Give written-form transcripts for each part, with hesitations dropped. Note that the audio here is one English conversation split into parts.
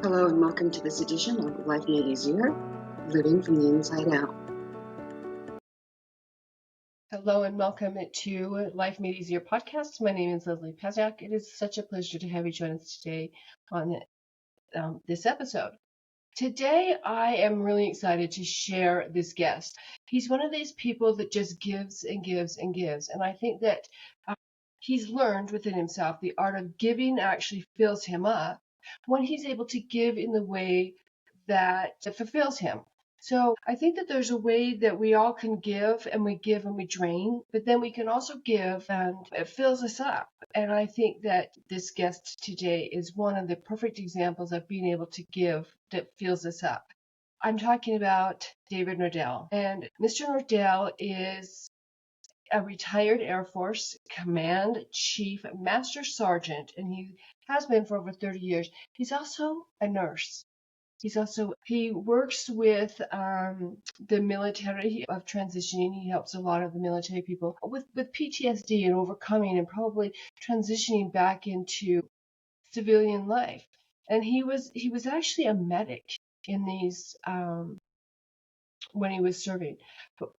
Hello and welcome to this edition of Life Made Easier, Living from the Inside Out. Hello and welcome to Life Made Easier podcast. My name is Leslie Pezak. It is such a pleasure to have you join us today on this episode. Today, I am really excited to share this guest. He's one of these people that just gives and gives and gives. And I think that he's learned within himself the art of giving actually fills him up when he's able to give in the way that fulfills him. So I think that there's a way that we all can give and we drain, but then we can also give and it fills us up. And I think that this guest today is one of the perfect examples of being able to give that fills us up. I'm talking about David Nordell. And Mr. Nordell is a retired Air Force Command Chief Master Sergeant, and he has been for over 30 years. He's also a nurse. He works with the military of transitioning. He helps a lot of the military people with PTSD and overcoming and probably transitioning back into civilian life. And he was actually a medic in these when he was serving.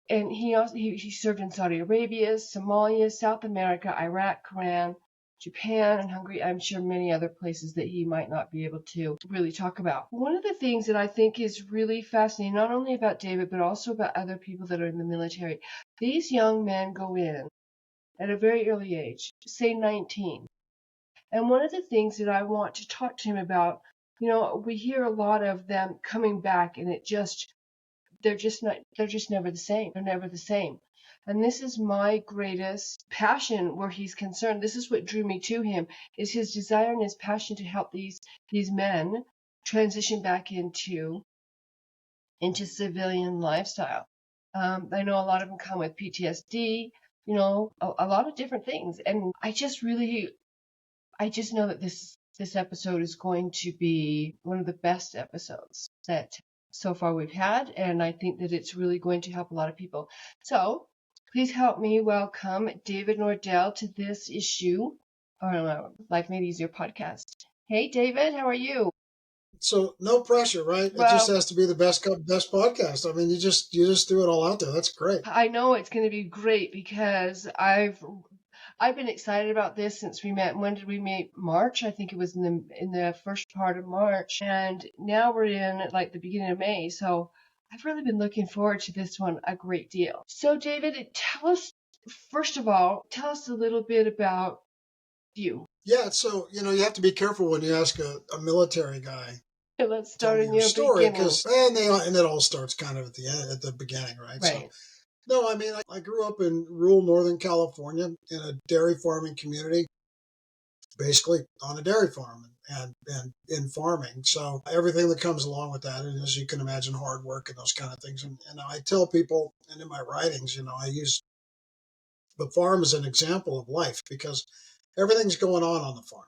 And he served in Saudi Arabia, Somalia, South America, Iraq, Iran, Japan, and Hungary. I'm sure many other places that he might not be able to really talk about. One of the things that I think is really fascinating, not only about David, but also about other people that are in the military, these young men go in at a very early age, say 19. And one of the things that I want to talk to him about, we hear a lot of them coming back and they're just never the same. They're never the same. And this is my greatest passion where he's concerned. This is what drew me to him, is his desire and his passion to help these men transition back into civilian lifestyle. I know a lot of them come with PTSD, a lot of different things. And I just know that this episode is going to be one of the best episodes that so far we've had, and I think that it's really going to help a lot of people. So please help me welcome David Nordell to this issue on Life Made Easier podcast. Hey, David, how are you? So no pressure, right? It just has to be the best podcast. I mean, you just threw it all out there. That's great. I know it's going to be great because I've been excited about this since we met. When did we meet? March, I think it was in the first part of March, and now we're in like the beginning of May. So I've really been looking forward to this one a great deal. So David, first of all, tell us a little bit about you. Yeah, so you have to be careful when you ask a military guy. Let's start in your story, beginning. And it all starts kind of at the beginning, right? Right. So, no, I mean, I grew up in rural Northern California in a dairy farming community, basically on a dairy farm and in farming. So everything that comes along with that, and as you can imagine, hard work and those kind of things. And I tell people, and in my writings, I use the farm as an example of life because everything's going on the farm.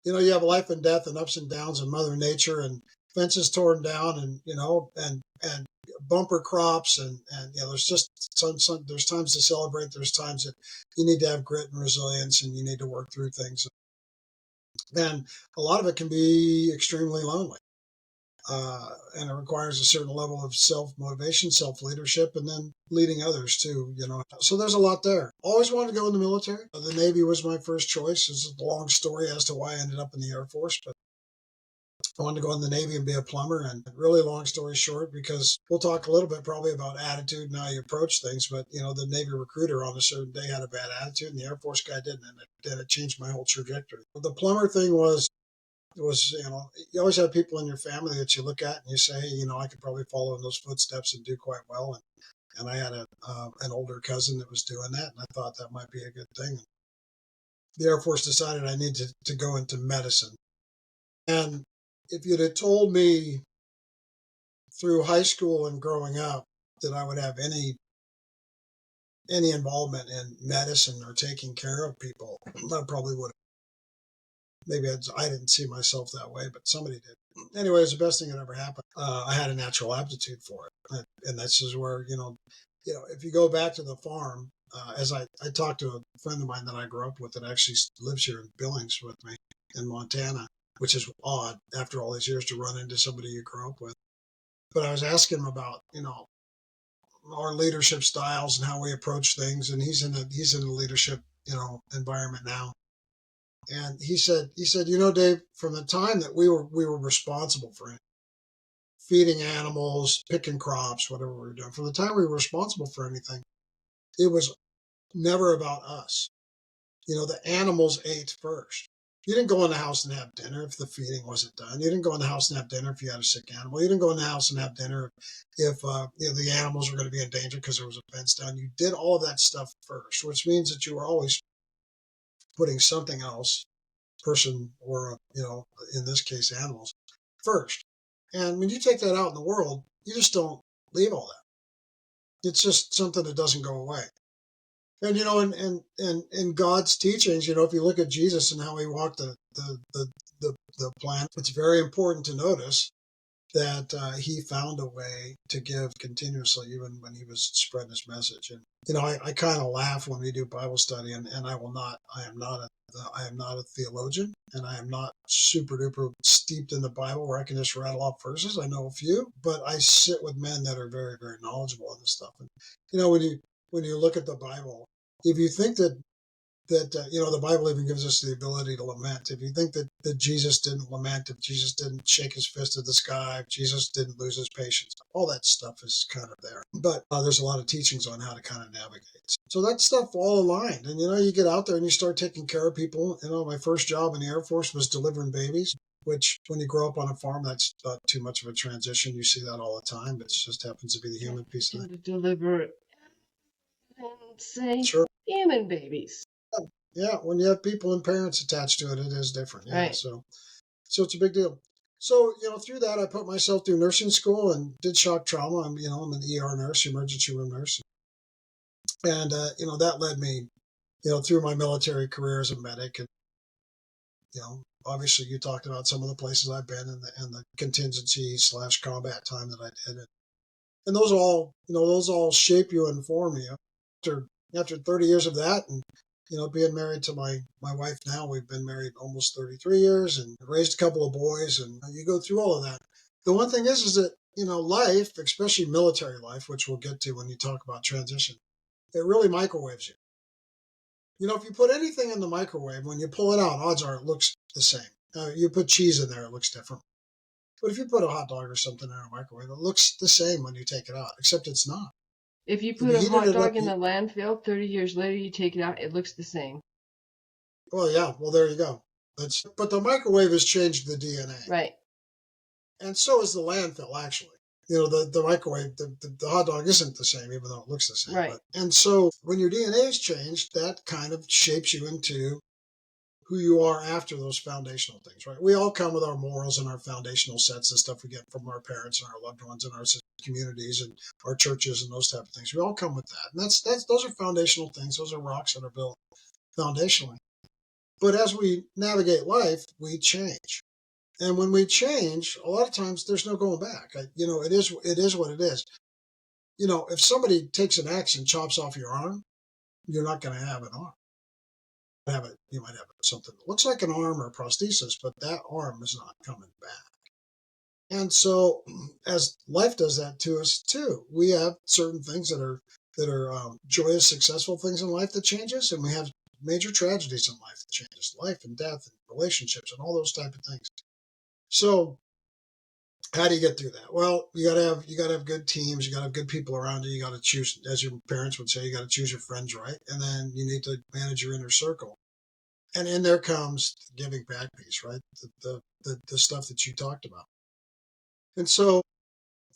You have life and death and ups and downs and Mother Nature and fences torn down and and bumper crops and there's just there's times to celebrate. There's times that you need to have grit and resilience and you need to work through things. And a lot of it can be extremely lonely. And it requires a certain level of self-motivation, self-leadership, and then leading others too, So there's a lot there. Always wanted to go in the military. The Navy was my first choice. It's a long story as to why I ended up in the Air Force, but I wanted to go in the Navy and be a plumber. And really long story short, because we'll talk a little bit probably about attitude and how you approach things, but the Navy recruiter on a certain day had a bad attitude and the Air Force guy didn't, and it changed my whole trajectory. The plumber thing was you always have people in your family that you look at and you say, I could probably follow in those footsteps and do quite well. And I had an older cousin that was doing that, and I thought that might be a good thing. The Air Force decided I needed to go into medicine. And if you'd have told me through high school and growing up that I would have any involvement in medicine or taking care of people, I probably would have. Maybe I didn't see myself that way, but somebody did. Anyway, it was the best thing that ever happened. I had a natural aptitude for it. And this is where, if you go back to the farm, as I talked to a friend of mine that I grew up with that actually lives here in Billings with me in Montana. which is odd after all these years to run into somebody you grew up with. But I was asking him about, our leadership styles and how we approach things. And he's in a leadership, environment now. And he said, Dave, from the time that we were responsible for it, feeding animals, picking crops, whatever we were doing, from the time we were responsible for anything, it was never about us. The animals ate first. You didn't go in the house and have dinner if the feeding wasn't done. You didn't go in the house and have dinner if you had a sick animal. You didn't go in the house and have dinner if the animals were going to be in danger because there was a fence down. You did all of that stuff first, which means that you were always putting something else, person or, in this case, animals, first. And when you take that out in the world, you just don't leave all that. It's just something that doesn't go away. And in God's teachings, if you look at Jesus and how he walked the planet, it's very important to notice that he found a way to give continuously, even when he was spreading his message. And I kind of laugh when we do Bible study, and I am not a theologian, and I am not super duper steeped in the Bible where I can just rattle off verses. I know a few, but I sit with men that are very, very knowledgeable in this stuff. And when you look at the Bible, if you think that the Bible even gives us the ability to lament. If you think that Jesus didn't lament, if Jesus didn't shake his fist at the sky, if Jesus didn't lose his patience, all that stuff is kind of there. But there's a lot of teachings on how to kind of navigate. So that stuff all aligned. And, you get out there and you start taking care of people. My first job in the Air Force was delivering babies, which when you grow up on a farm, that's not too much of a transition. You see that all the time. It just happens to be the human piece of it. To deliver and say Sure. human babies. Yeah, when you have people and parents attached to it, it is different. Yeah, Right. so it's a big deal. So, through that, I put myself through nursing school and did shock trauma. I'm an ER nurse, emergency room nurse. And, that led me, through my military career as a medic. And, obviously you talked about some of the places I've been and the contingency / combat time that I did. And those all shape you and form you. After 30 years of that, and being married to my wife now, we've been married almost 33 years and raised a couple of boys, and you go through all of that. The one thing is that, life, especially military life, which we'll get to when you talk about transition, it really microwaves you. If you put anything in the microwave, when you pull it out, odds are it looks the same. You put cheese in there, it looks different. But if you put a hot dog or something in a microwave, it looks the same when you take it out, except it's not. If you put a hot dog in the landfill, 30 years later, you take it out, it looks the same. Well, yeah. Well, there you go. But the microwave has changed the DNA. Right. And so is the landfill, actually. The microwave, the hot dog isn't the same, even though it looks the same. Right. And so when your DNA is changed, that kind of shapes you into who you are after those foundational things, right? We all come with our morals and our foundational sets and stuff we get from our parents and our loved ones and our communities and our churches and those type of things. We all come with that. And those are foundational things. Those are rocks that are built foundationally. But as we navigate life, we change. And when we change, a lot of times there's no going back. It is what it is. If somebody takes an axe and chops off your arm, you're not going to have an arm. You might have something that looks like an arm or a prosthesis, but that arm is not coming back. And so, as life does that to us too, we have certain things that are joyous, successful things in life that changes, and we have major tragedies in life that changes, life and death and relationships and all those type of things. So, how do you get through that? Well, you gotta have good teams. You gotta have good people around you. You gotta choose, as your parents would say, you gotta choose your friends right, and then you need to manage your inner circle. And in there comes the giving back piece, right? The stuff that you talked about. And so,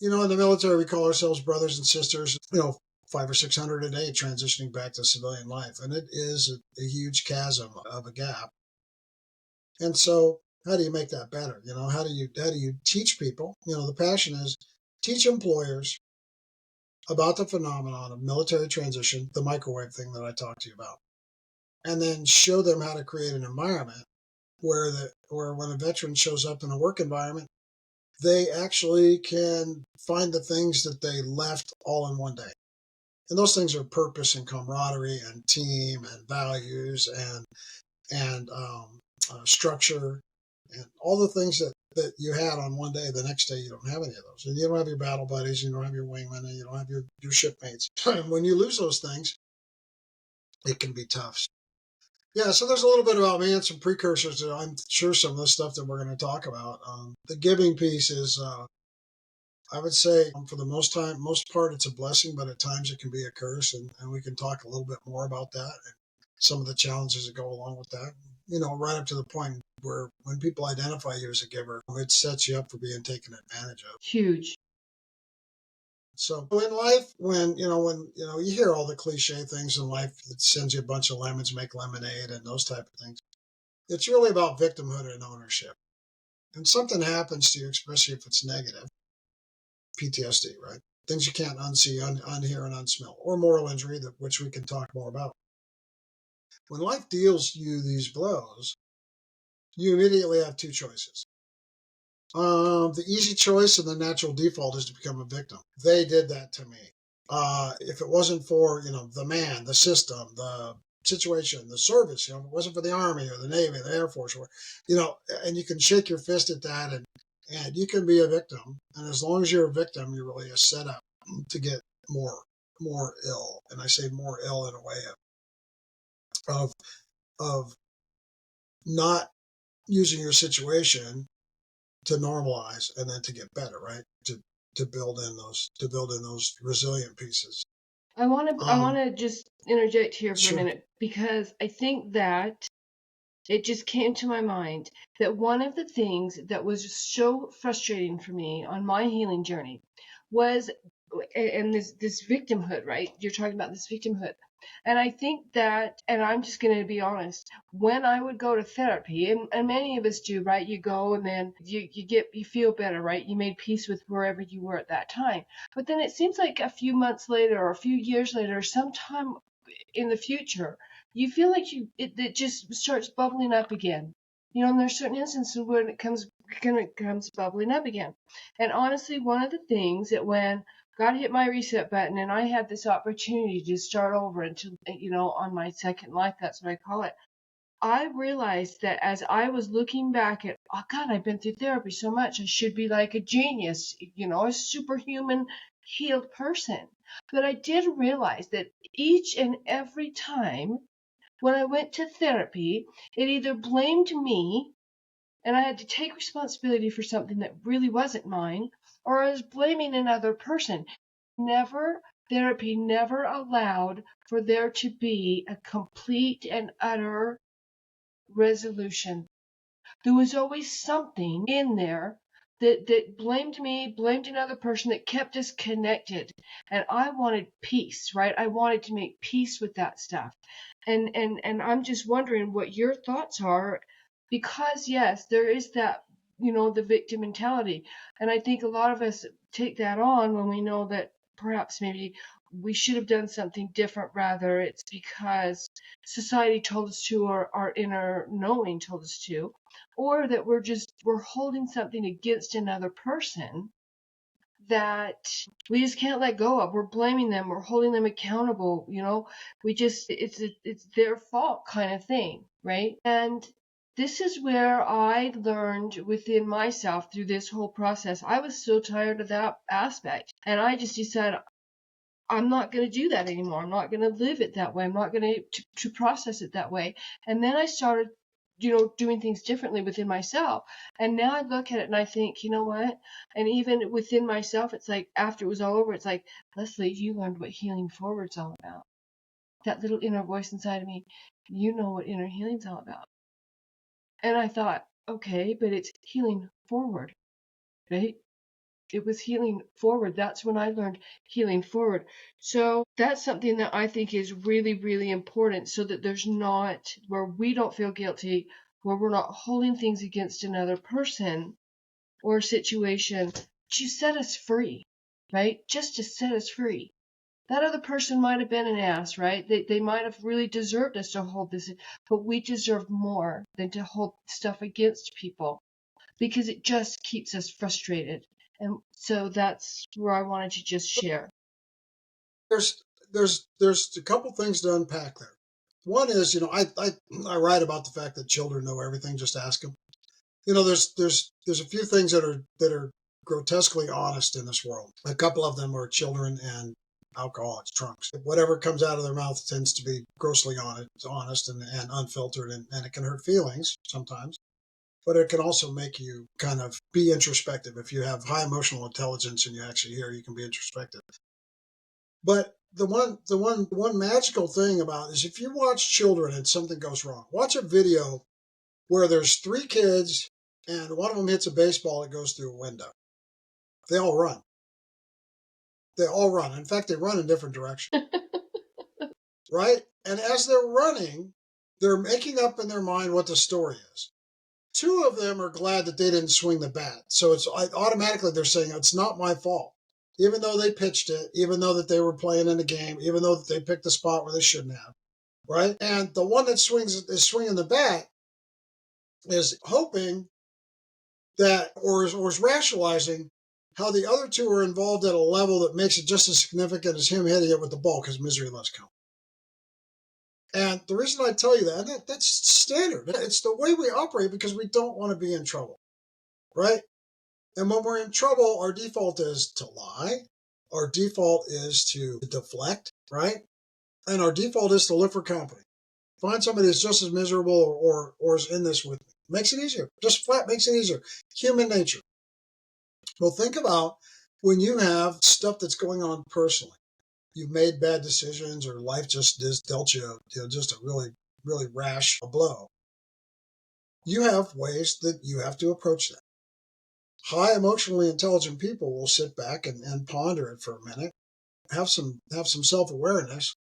in the military, we call ourselves brothers and sisters. 500 or 600 a day transitioning back to civilian life, and it is a huge chasm of a gap. And so, how do you make that better? How do you teach people? The passion is teach employers about the phenomenon of military transition, the microwave thing that I talked to you about, and then show them how to create an environment where when a veteran shows up in a work environment, they actually can find the things that they left all in one day. And those things are purpose and camaraderie and team and values and structure And all the things that you had on one day, the next day you don't have any of those. And you don't have your battle buddies, you don't have your wingmen, and you don't have your shipmates. When you lose those things, it can be tough. Yeah, so there's a little bit about me and some precursors to, I'm sure, some of the stuff that we're going to talk about. The giving piece is, I would say, for the most part, it's a blessing, but at times it can be a curse, and we can talk a little bit more about that and some of the challenges that go along with that. Right up to the point where when people identify you as a giver, it sets you up for being taken advantage of. Huge. So in life, when you hear all the cliche things in life that sends you a bunch of lemons, make lemonade, and those type of things, it's really about victimhood and ownership. And something happens to you, especially if it's negative, PTSD, right? Things you can't unsee, unhear, and unsmell, or moral injury, which we can talk more about. When life deals you these blows, you immediately have two choices. The easy choice and the natural default is to become a victim. They did that to me. If it wasn't for, the man, the system, the situation, the service, if it wasn't for the Army or the Navy, the Air Force, or, and you can shake your fist at that and you can be a victim. And as long as you're a victim, you're really set up to get more ill. And I say more ill in a way of not using your situation to normalize and then to get better, right? To build in those resilient pieces. I want to just interject here for Sure. a minute, because I think that it just came to my mind that one of the things that was so frustrating for me on my healing journey was, and this victimhood, right? You're talking about this victimhood. And I think that, and I'm just going to be honest, when I would go to therapy, and many of us do, right? You go and then you feel better, right? You made peace with wherever you were at that time. But then it seems like a few months later or a few years later, sometime in the future, you feel like it just starts bubbling up again. And there's certain instances where it comes bubbling up again. And honestly, one of the things that when God hit my reset button and I had this opportunity to start over until, on my second life, that's what I call it. I realized that as I was looking back at, oh God, I've been through therapy so much. I should be like a genius, a superhuman healed person. But I did realize that each and every time when I went to therapy, it either blamed me and I had to take responsibility for something that really wasn't mine, or I was blaming another person. Therapy never allowed for there to be a complete and utter resolution. There was always something in there that blamed me, blamed another person, that kept us connected. And I wanted peace, right? I wanted to make peace with that stuff. And I'm just wondering what your thoughts are, because yes, there is that, the victim mentality. And I think a lot of us take that on when we know that perhaps maybe we should have done something different. Rather, it's because society told us to, or our inner knowing told us to, or that we're holding something against another person that we just can't let go of. We're blaming them, we're holding them accountable, it's their fault kind of thing, right? And this is where I learned within myself through this whole process. I was so tired of that aspect, and I just decided I'm not going to do that anymore. I'm not going to live it that way. I'm not going to process it that way. And then I started, doing things differently within myself. And now I look at it and I think, you know what? And even within myself, it's like after it was all over, it's like, Leslie, you learned what healing forward's all about. That little inner voice inside of me, you know what inner healing's all about. And I thought, okay, but it's healing forward, right? It was healing forward. That's when I learned healing forward. So that's something that I think is really, really important, so that there's not, where we don't feel guilty, where we're not holding things against another person or situation to set us free, right? Just to set us free. That other person might have been an ass, right? They might have really deserved us to hold this, but we deserve more than to hold stuff against people, because it just keeps us frustrated. And so that's where I wanted to just share. There's a couple things to unpack there. One is, I write about the fact that children know everything, just ask them. there's a few things that are grotesquely honest in this world. A couple of them are children and alcoholics, drunks. Whatever comes out of their mouth tends to be grossly honest and unfiltered, and it can hurt feelings sometimes. But it can also make you kind of be introspective. If you have high emotional intelligence and you actually hear, you can be introspective. But the one magical thing about it is if you watch children and something goes wrong, watch a video where there's 3 kids and one of them hits a baseball that goes through a window. They all run. They all run. In fact, they run in different directions. Right? And as they're running, they're making up in their mind what the story is. 2 of them are glad that they didn't swing the bat. So it's automatically they're saying it's not my fault. Even though they pitched it, even though that they were playing in the game, even though that they picked the spot where they shouldn't have. Right? And the one that is swinging the bat is hoping that, or is rationalizing how the other 2 are involved at a level that makes it just as significant as him hitting it with the ball, because misery loves company. And the reason I tell you that's standard. It's the way we operate because we don't want to be in trouble, right? And when we're in trouble, our default is to lie. Our default is to deflect, right? And our default is to look for company. Find somebody that's just as miserable or is in this with me. Makes it easier. Just flat makes it easier. Human nature. Well, think about when you have stuff that's going on personally. You've made bad decisions, or life just dealt you, just a really, really rash blow. You have ways that you have to approach that. High emotionally intelligent people will sit back and ponder it for a minute, have some self-awareness,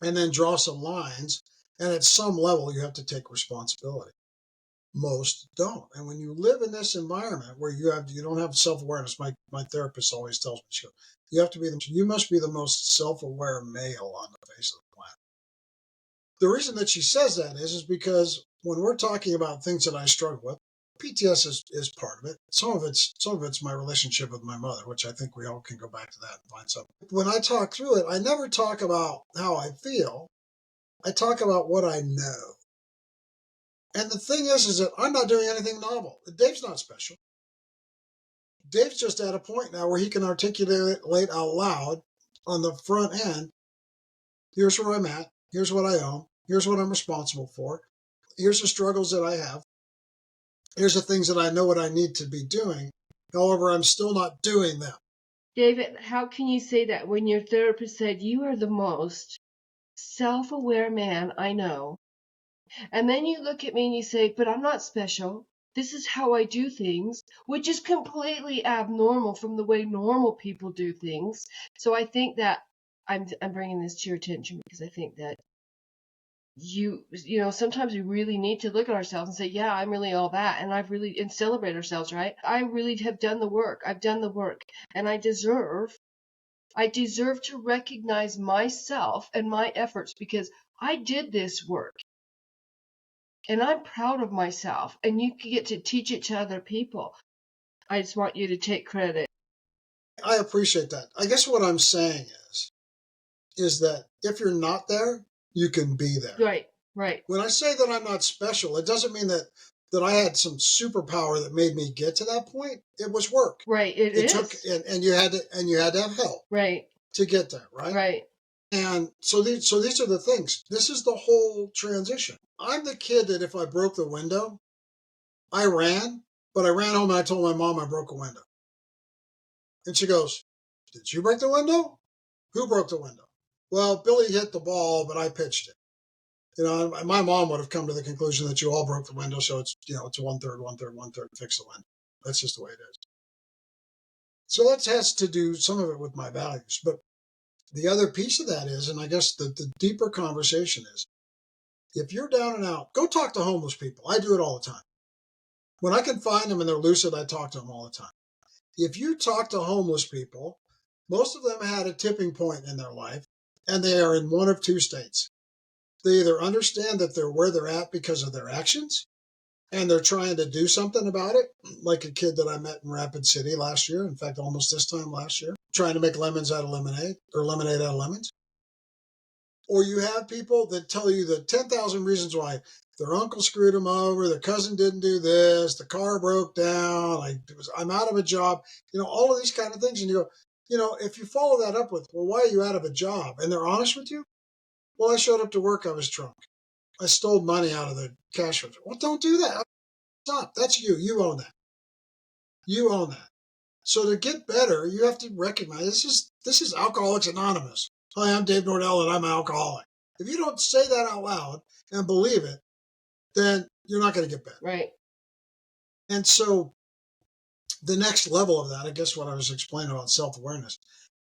and then draw some lines. And at some level, you have to take responsibility. Most don't. And when you live in this environment where you don't have self-awareness, my therapist always tells me, you must be the most self-aware male on the face of the planet. The reason that she says that is because when we're talking about things that I struggle with, PTSD is part of it. Some of it's my relationship with my mother, which I think we all can go back to that and find something. When I talk through it, I never talk about how I feel. I talk about what I know. And the thing is that I'm not doing anything novel. Dave's not special. Dave's just at a point now where he can articulate out loud on the front end, here's where I'm at, here's what I own, here's what I'm responsible for, here's the struggles that I have, here's the things that I know what I need to be doing. However, I'm still not doing them. David, how can you say that when your therapist said you are the most self-aware man I know? And then you look at me and you say, but I'm not special. This is how I do things, which is completely abnormal from the way normal people do things. So I think that I'm bringing this to your attention because I think that you know, sometimes we really need to look at ourselves and say, yeah, I'm really all that. And celebrate ourselves, right? I really have done the work. I've done the work, and I deserve to recognize myself and my efforts because I did this work. And I'm proud of myself, and you can get to teach it to other people. I just want you to take credit. I appreciate that. I guess what I'm saying is that if you're not there, you can be there. Right. When I say that I'm not special, it doesn't mean that I had some superpower that made me get to that point. It was work. Right. It took, and you had to have help. Right. To get there. Right. Right. And so these are the things. This is the whole transition. I'm the kid that if I broke the window, I ran, but I ran home and I told my mom I broke a window. And she goes, "Did you break the window? Who broke the window?" "Well, Billy hit the ball, but I pitched it." My mom would have come to the conclusion that you all broke the window, so it's, it's 1/3, 1/3, 1/3 to fix the window. That's just the way it is. So that has to do some of it with my values. But the other piece of that is, and I guess the deeper conversation is, if you're down and out, go talk to homeless people. I do it all the time. When I can find them and they're lucid, I talk to them all the time. If you talk to homeless people, most of them had a tipping point in their life, and they are in one of 2 states. They either understand that they're where they're at because of their actions, and they're trying to do something about it, like a kid that I met in Rapid City last year, in fact, almost this time last year, trying to make lemons out of lemonade, or lemonade out of lemons. Or you have people that tell you the 10,000 reasons why their uncle screwed them over, their cousin didn't do this, the car broke down, I'm out of a job, all of these kind of things. And you go, if you follow that up with, well, why are you out of a job? And they're honest with you. Well, I showed up to work, I was drunk. I stole money out of the cash register. Well, don't do that. Stop. That's you. You own that. You own that. So to get better, you have to recognize this is Alcoholics Anonymous. Hi, I'm Dave Nordell and I'm an alcoholic. If you don't say that out loud and believe it, then you're not going to get better. Right. And so the next level of that, I guess what I was explaining about self-awareness,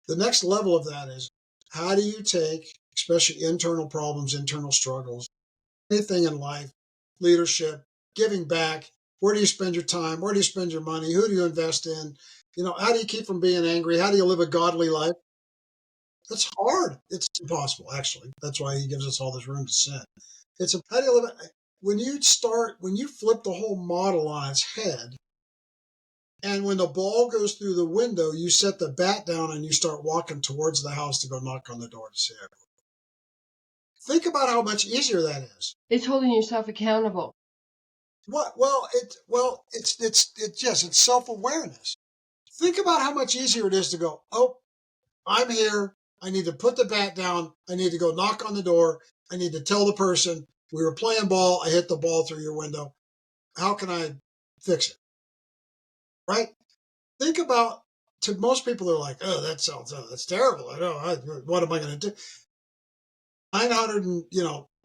the next level of that is, how do you take, especially internal problems, internal struggles, anything in life, leadership, giving back, where do you spend your time? Where do you spend your money? Who do you invest in? How do you keep from being angry? How do you live a godly life? That's hard. It's impossible, actually. That's why he gives us all this room to sin. How do you live it? When you flip the whole model on its head, and when the ball goes through the window, you set the bat down and you start walking towards the house to go knock on the door to say it. Think about how much easier that is. It's holding yourself accountable. What? Well, it's self-awareness. Think about how much easier it is to go, oh, I'm here. I need to put the bat down. I need to go knock on the door. I need to tell the person, we were playing ball. I hit the ball through your window. How can I fix it? Right? Think about, to most people, they're like, oh, that's terrible. What am I going to do?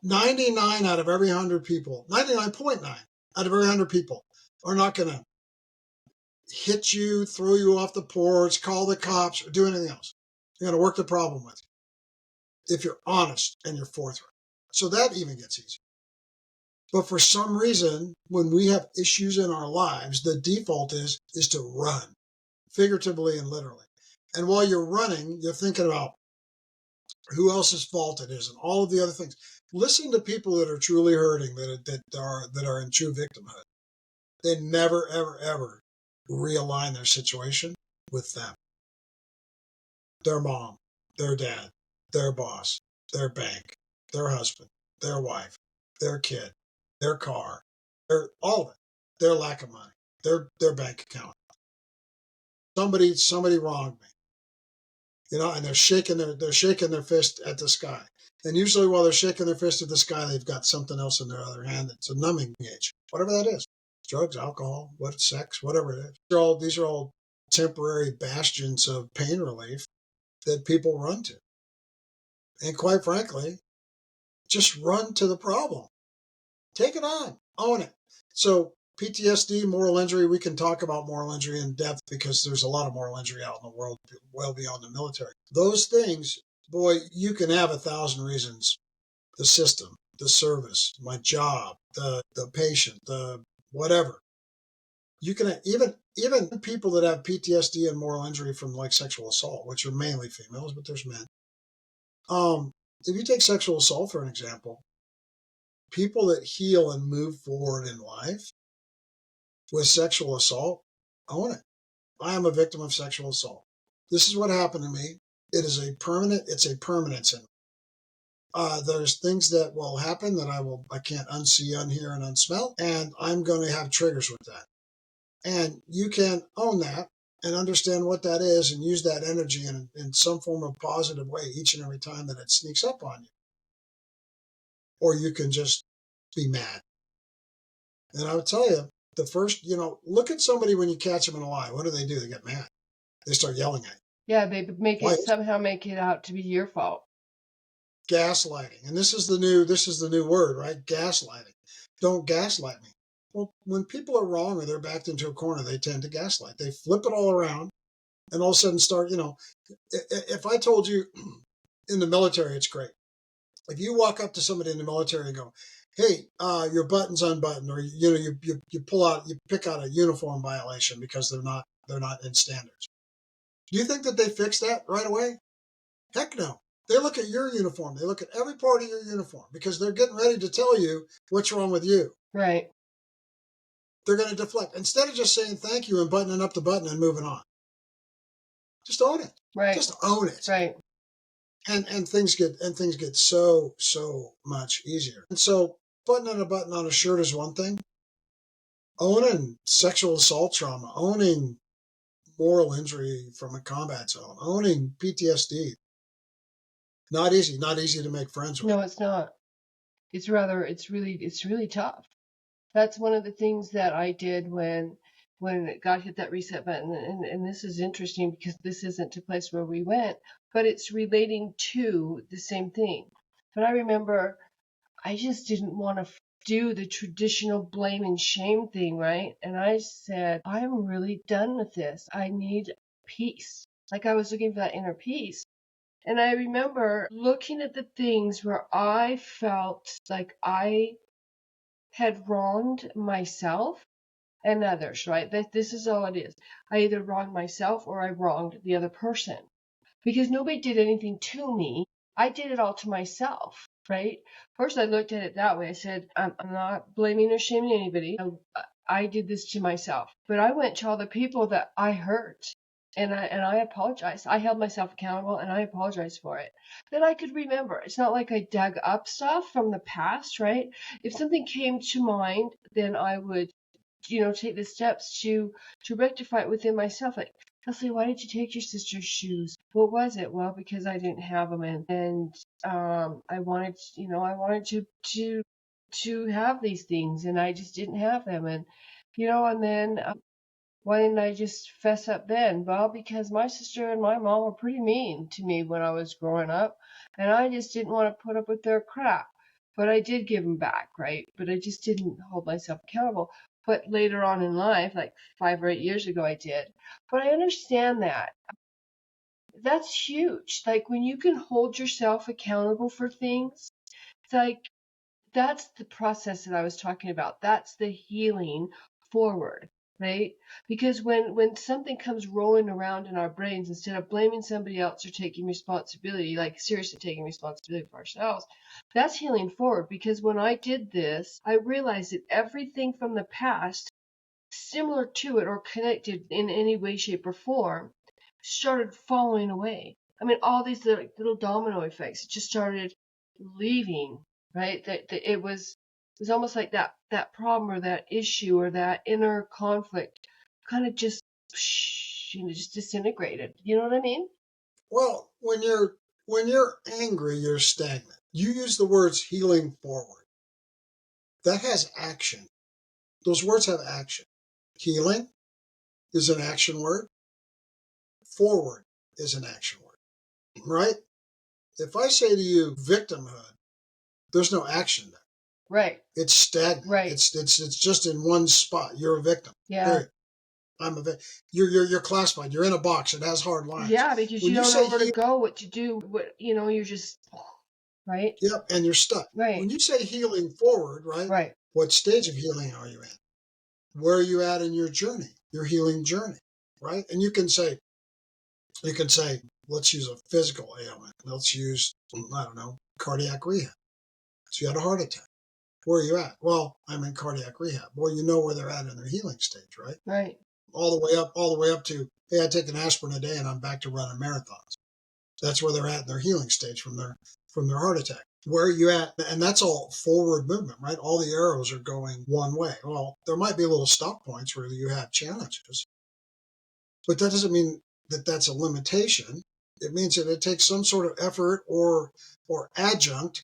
99 out of every 100 people, 99.9 out of every 100 people are not going to hit you, throw you off the porch, call the cops, or do anything else. They're going to work the problem with you if you're honest and you're forthright. So that even gets easier. But for some reason, when we have issues in our lives, the default is to run, figuratively and literally. And while you're running, you're thinking about who else's fault it is and all of the other things. Listen to people that are truly hurting, that are in true victimhood. They never, ever, ever realign their situation with them. Their mom, their dad, their boss, their bank, their husband, their wife, their kid, their car, all of it, their lack of money, their bank account. Somebody wronged me, and they're shaking their fist at the sky. And usually while they're shaking their fist at the sky, they've got something else in their other hand that's a numbing agent, whatever that is. Drugs, alcohol, sex, whatever it is. These are all temporary bastions of pain relief that people run to. And quite frankly, just run to the problem. Take it on. Own it. So PTSD, moral injury, we can talk about moral injury in depth because there's a lot of moral injury out in the world, well beyond the military. Those things, boy, you can have 1,000 reasons. The system, the service, my job, the patient, the whatever. You can even people that have PTSD and moral injury from like sexual assault, which are mainly females, but there's men. If you take sexual assault for an example, people that heal and move forward in life with sexual assault own it. I am a victim of sexual assault. This is what happened to me. It's a permanence in me. There's things that will happen that I can't unsee, unhear, and unsmell, and I'm going to have triggers with that. And you can own that and understand what that is and use that energy in some form of positive way each and every time that it sneaks up on you. Or you can just be mad. And I would tell you, the first, look at somebody when you catch them in a lie. What do? They get mad. They start yelling at you. Yeah, they somehow make it out to be your fault. Gaslighting. And this is the new word, right? Gaslighting. Don't gaslight me. Well, when people are wrong or they're backed into a corner, they tend to gaslight. They flip it all around and all of a sudden start, if I told you in the military, it's great. If you walk up to somebody in the military and go, hey, your button's unbuttoned, or you pick out a uniform violation because they're not in standards. Do you think that they fix that right away? Heck no. They look at your uniform. They look at every part of your uniform because they're getting ready to tell you what's wrong with you. Right. They're going to deflect instead of just saying thank you and buttoning up the button and moving on. Just own it. Right. Just own it. Right. And things get so much easier. And so buttoning a button on a shirt is one thing. Owning sexual assault trauma, owning moral injury from a combat zone, owning PTSD. Not easy to make friends with. No, it's not. It's really tough. That's one of the things that I did when God hit that reset button. And this is interesting because this isn't a place where we went, but it's relating to the same thing. But I remember I just didn't want to do the traditional blame and shame thing, right? And I said, I'm really done with this. I need peace. Like I was looking for that inner peace. And I remember looking at the things where I felt like I had wronged myself and others, right? That this is all it is. I either wronged myself or I wronged the other person because nobody did anything to me. I did it all to myself, right? First, I looked at it that way. I said, I'm not blaming or shaming anybody. I did this to myself. But I went to all the people that I hurt. And I apologized. I held myself accountable and I apologized for it. That I could remember. It's not like I dug up stuff from the past, right? If something came to mind, then I would, take the steps to rectify it within myself. Like, Leslie, why did you take your sister's shoes? What was it? Well, because I didn't have them, and I wanted, to have these things, and I just didn't have them, and and then why didn't I just fess up then? Well, because my sister and my mom were pretty mean to me when I was growing up, and I just didn't want to put up with their crap. But I did give them back, right? But I just didn't hold myself accountable. But later on in life, like 5 or 8 years ago, I did. But I understand that. That's huge. Like when you can hold yourself accountable for things, it's like that's the process that I was talking about. That's the healing forward, right? Because when something comes rolling around in our brains, instead of blaming somebody else or taking responsibility, like seriously taking responsibility for ourselves, that's healing forward. Because when I did this, I realized that everything from the past, similar to it or connected in any way, shape, or form, started falling away. I mean, all these little domino effects just started leaving, right? That it was almost like that problem or that issue or that inner conflict kind of just just disintegrated. You know what I mean? Well, when you're angry, you're stagnant. You use the words healing forward. That has action. Those words have action. Healing is an action word. Forward is an action word, right? If I say to you victimhood, there's no action there. Right. It's stagnant. Right. It's just in one spot. You're a victim. Yeah. Period. I'm a victim. You're classified. You're in a box. It has hard lines. Yeah, because when you don't say know where to go, what to do, you're just right. Yep, and you're stuck. Right. When you say healing forward, right? Right. What stage of healing are you in? Where are you at in your journey? Your healing journey, right? And you can say, let's use a physical ailment. Let's use, I don't know, cardiac rehab. So you had a heart attack. Where are you at? Well, I'm in cardiac rehab. Well, you know where they're at in their healing stage, right? Right. All the way up to, hey, I take an aspirin a day and I'm back to running marathons. That's where they're at in their healing stage from their heart attack. Where are you at? And that's all forward movement, right? All the arrows are going one way. Well, there might be little stop points where you have challenges, but that doesn't mean that that's a limitation. It means that it takes some sort of effort or adjunct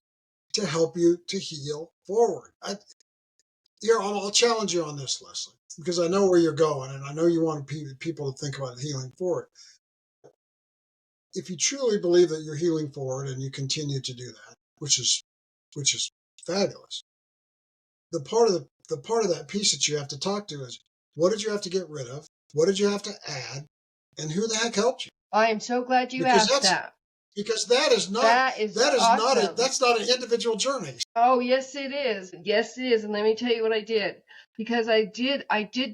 to help you to heal forward. I'll challenge you on this, Leslie, because I know where you're going, and I know you want people to think about healing forward. If you truly believe that you're healing forward and you continue to do that, which is fabulous, the part of that piece that you have to talk to is, what did you have to get rid of? What did you have to add? And who the heck helped you? I am so glad you asked that. Because that's not an individual journey. Oh, yes, it is. Yes, it is. And let me tell you what I did. Because I did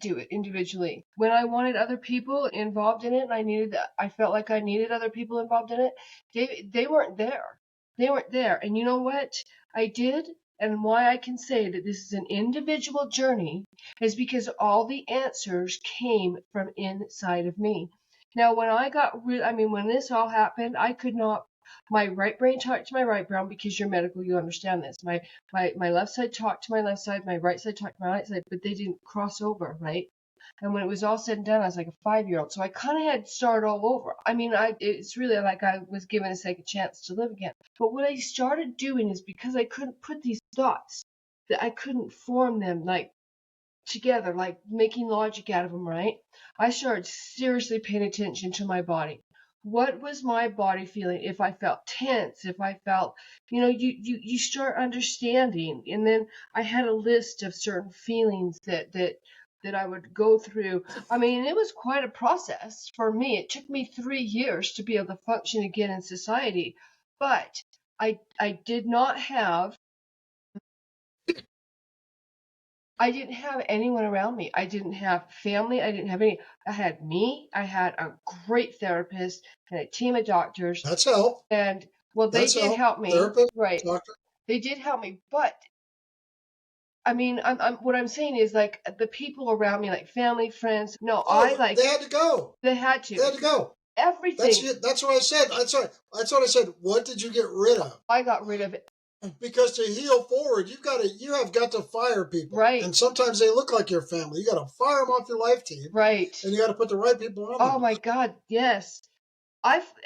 do it individually. When I wanted other people involved in it, and I felt like I needed other people involved in it, they weren't there. They weren't there. And you know what I did? And why I can say that this is an individual journey is because all the answers came from inside of me. Now, when when this all happened, I could not My right brain talked to my right brain, because you're medical, you understand this. My left side talked to my left side, my right side talked to my right side, but they didn't cross over, right? And when it was all said and done, I was like a 5-year-old. So I kind of had to start all over. I mean, it's really like I was given a second chance to live again. But what I started doing is, because I couldn't put these thoughts, that I couldn't form them like together, like making logic out of them, right? I started seriously paying attention to my body. What was my body feeling? If I felt tense, if I felt, you start understanding. And then I had a list of certain feelings that I would go through. I mean, it was quite a process for me. It took me 3 years to be able to function again in society. But I did not have I didn't have anyone around me. I didn't have family. I didn't have any. I had me. I had a great therapist and a team of doctors. That's help. And well, they That's did help. help me. Therapist, Right. doctor. They did help me. But I mean, what I'm saying is, like, the people around me, like family, friends. No, They had to go. they had They had to. to go. Everything. That's what I said. That's what I said. What did you get rid of? I got rid of it. Because to heal forward, you have got to fire people. Right. And sometimes they look like your family. You got to fire them off your life team. Right. And you got to put the right people on them. Oh my God, yes.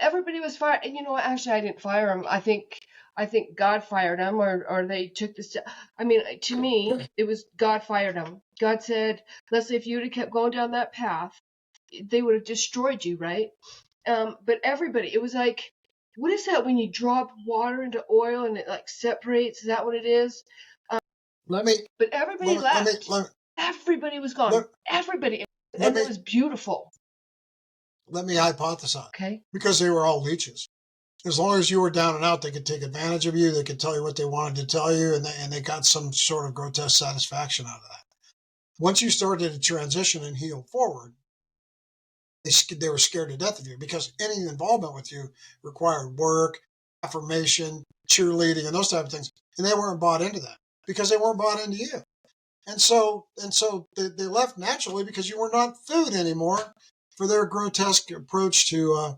Everybody was fired, and you know what? Actually, I didn't fire them. I think God fired them, or they took this. I mean, to me, it was God fired them. God said, Leslie, if you would have kept going down that path, they would have destroyed you, right? But everybody, it was like, what is that when you drop water into oil and it like separates? Is that what it is? Let me. But everybody left. Everybody was gone. Everybody, and it was beautiful. Let me hypothesize. Okay. Because they were all leeches. As long as you were down and out, they could take advantage of you. They could tell you what they wanted to tell you, and they got some sort of grotesque satisfaction out of that. Once you started to transition and heal forward, they were scared to death of you, because any involvement with you required work, affirmation, cheerleading, and those type of things. And they weren't bought into that, because they weren't bought into you. And so they left naturally, because you were not food anymore for their grotesque approach to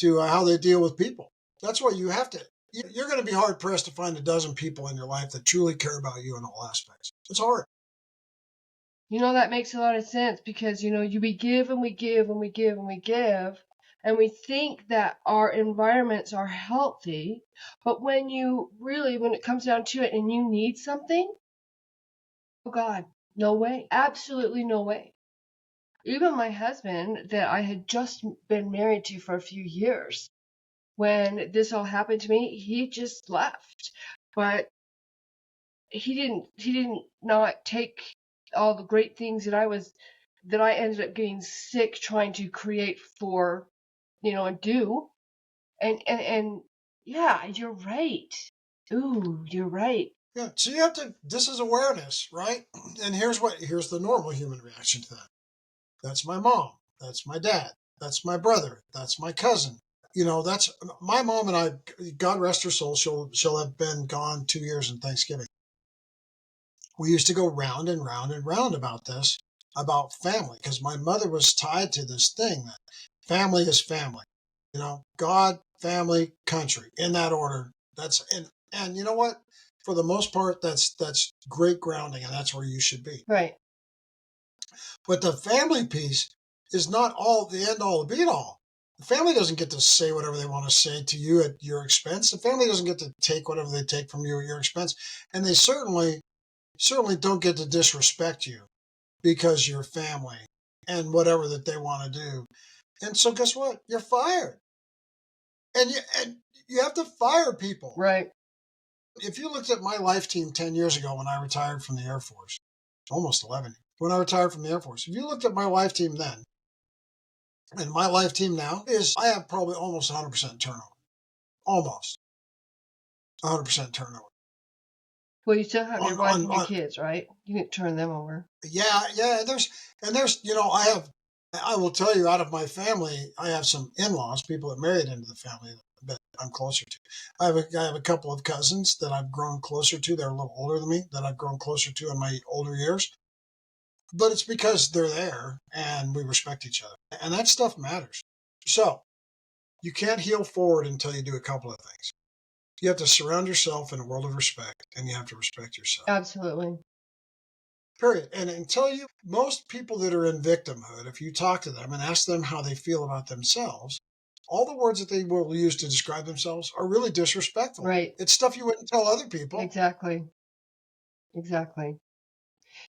how they deal with people. That's what you have to. You're going to be hard pressed to find a dozen people in your life that truly care about you in all aspects. It's hard. You know, that makes a lot of sense, because, we give and we give and we give and we give, and we think that our environments are healthy. But when it comes down to it and you need something, oh God, no way. Absolutely no way. Even my husband, that I had just been married to for a few years, when this all happened to me, he just left. But he didn't not take all the great things that I ended up getting sick trying to create for, and do. And yeah, you're right. Ooh, you're right. Yeah. So this is awareness, right? And here's the normal human reaction to that. That's my mom. That's my dad. That's my brother. That's my cousin. That's my mom and I, God rest her soul. She'll have been gone 2 years in Thanksgiving. We used to go round and round and round about this, about family, because my mother was tied to this thing that family is family. God, family, country, in that order. And you know what? For the most part, that's great grounding, and that's where you should be. Right. But the family piece is not all the end all, the be all. The family doesn't get to say whatever they want to say to you at your expense. The family doesn't get to take whatever they take from you at your expense. And they certainly don't get to disrespect you because you're family and whatever that they want to do. And so guess what? You're fired. And you have to fire people. Right. If you looked at my life team 10 years ago when I retired from the Air Force, almost 11, when I retired from the Air Force, if you looked at my life team then, and my life team now, I have probably almost 100% turnover. Almost 100% turnover. Well, you still have your wife and your kids, right? You didn't turn them over. Yeah. There's I will tell you, out of my family, I have some in-laws, people that married into the family that I'm closer to. I have a couple of cousins that I've grown closer to. They're a little older than me, that I've grown closer to in my older years. But it's because they're there and we respect each other. And that stuff matters. So You can't heal forward until you do a couple of things. You have to surround yourself in a world of respect, and you have to respect yourself. Absolutely. Period. And until most people that are in victimhood, if you talk to them and ask them how they feel about themselves, all the words that they will use to describe themselves are really disrespectful. Right. It's stuff you wouldn't tell other people. Exactly.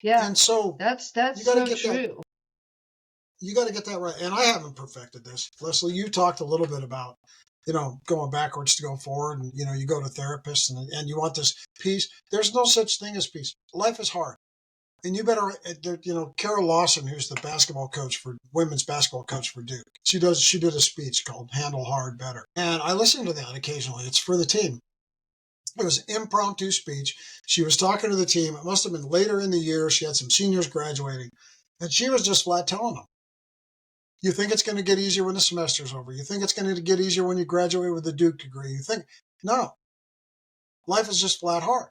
Yeah. And so that's you got to so get true. that. You got to get that right. And I haven't perfected this. Leslie, you talked a little bit about, going backwards to go forward, and you go to therapists and you want this peace. There's no such thing as peace. Life is hard. And you better, Carol Lawson, who's the women's basketball coach for Duke. She did a speech called Handle Hard Better. And I listen to that occasionally. It's for the team. It was an impromptu speech. She was talking to the team. It must have been later in the year. She had some seniors graduating. And she was just flat telling them, you think it's going to get easier when the semester's over. You think it's going to get easier when you graduate with a Duke degree. No. Life is just flat hard.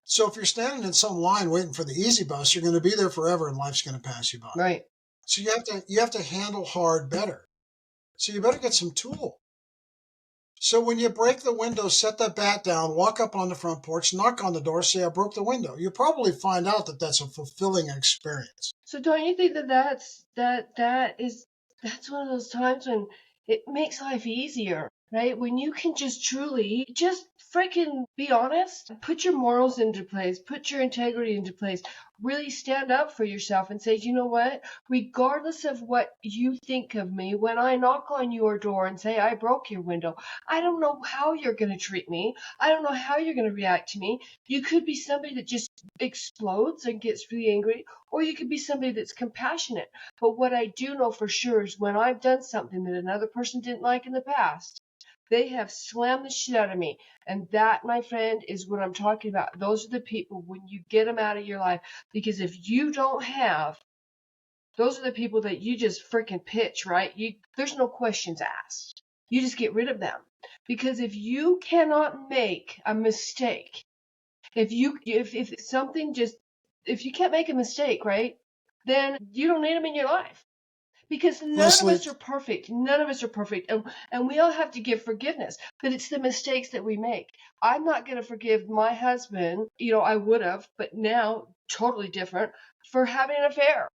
So if you're standing in some line waiting for the easy bus, you're going to be there forever and life's going to pass you by. Right. So you have to handle hard better. So you better get some tool. So when you break the window, set that bat down, walk up on the front porch, knock on the door, say, I broke the window. You'll probably find out that that's a fulfilling experience. So don't you think that's one of those times when it makes life easier, right? When you can just truly just freaking be honest, put your morals into place, put your integrity into place, really stand up for yourself and say, you know what? Regardless of what you think of me, when I knock on your door and say I broke your window, I don't know how you're going to treat me. I don't know how you're going to react to me. You could be somebody that just explodes and gets really angry, or you could be somebody that's compassionate. But what I do know for sure is when I've done something that another person didn't like in the past, they have slammed the shit out of me. And that, my friend, is what I'm talking about. Those are the people when you get them out of your life. Because if you don't have, those are the people that you just freaking pitch, right? There's no questions asked. You just get rid of them. Because if you cannot make a mistake, if you can't make a mistake, right, then you don't need them in your life. Because none of us are perfect. None of us are perfect. And we all have to give forgiveness. But it's the mistakes that we make. I'm not going to forgive my husband. I would have, but now totally different, for having an affair.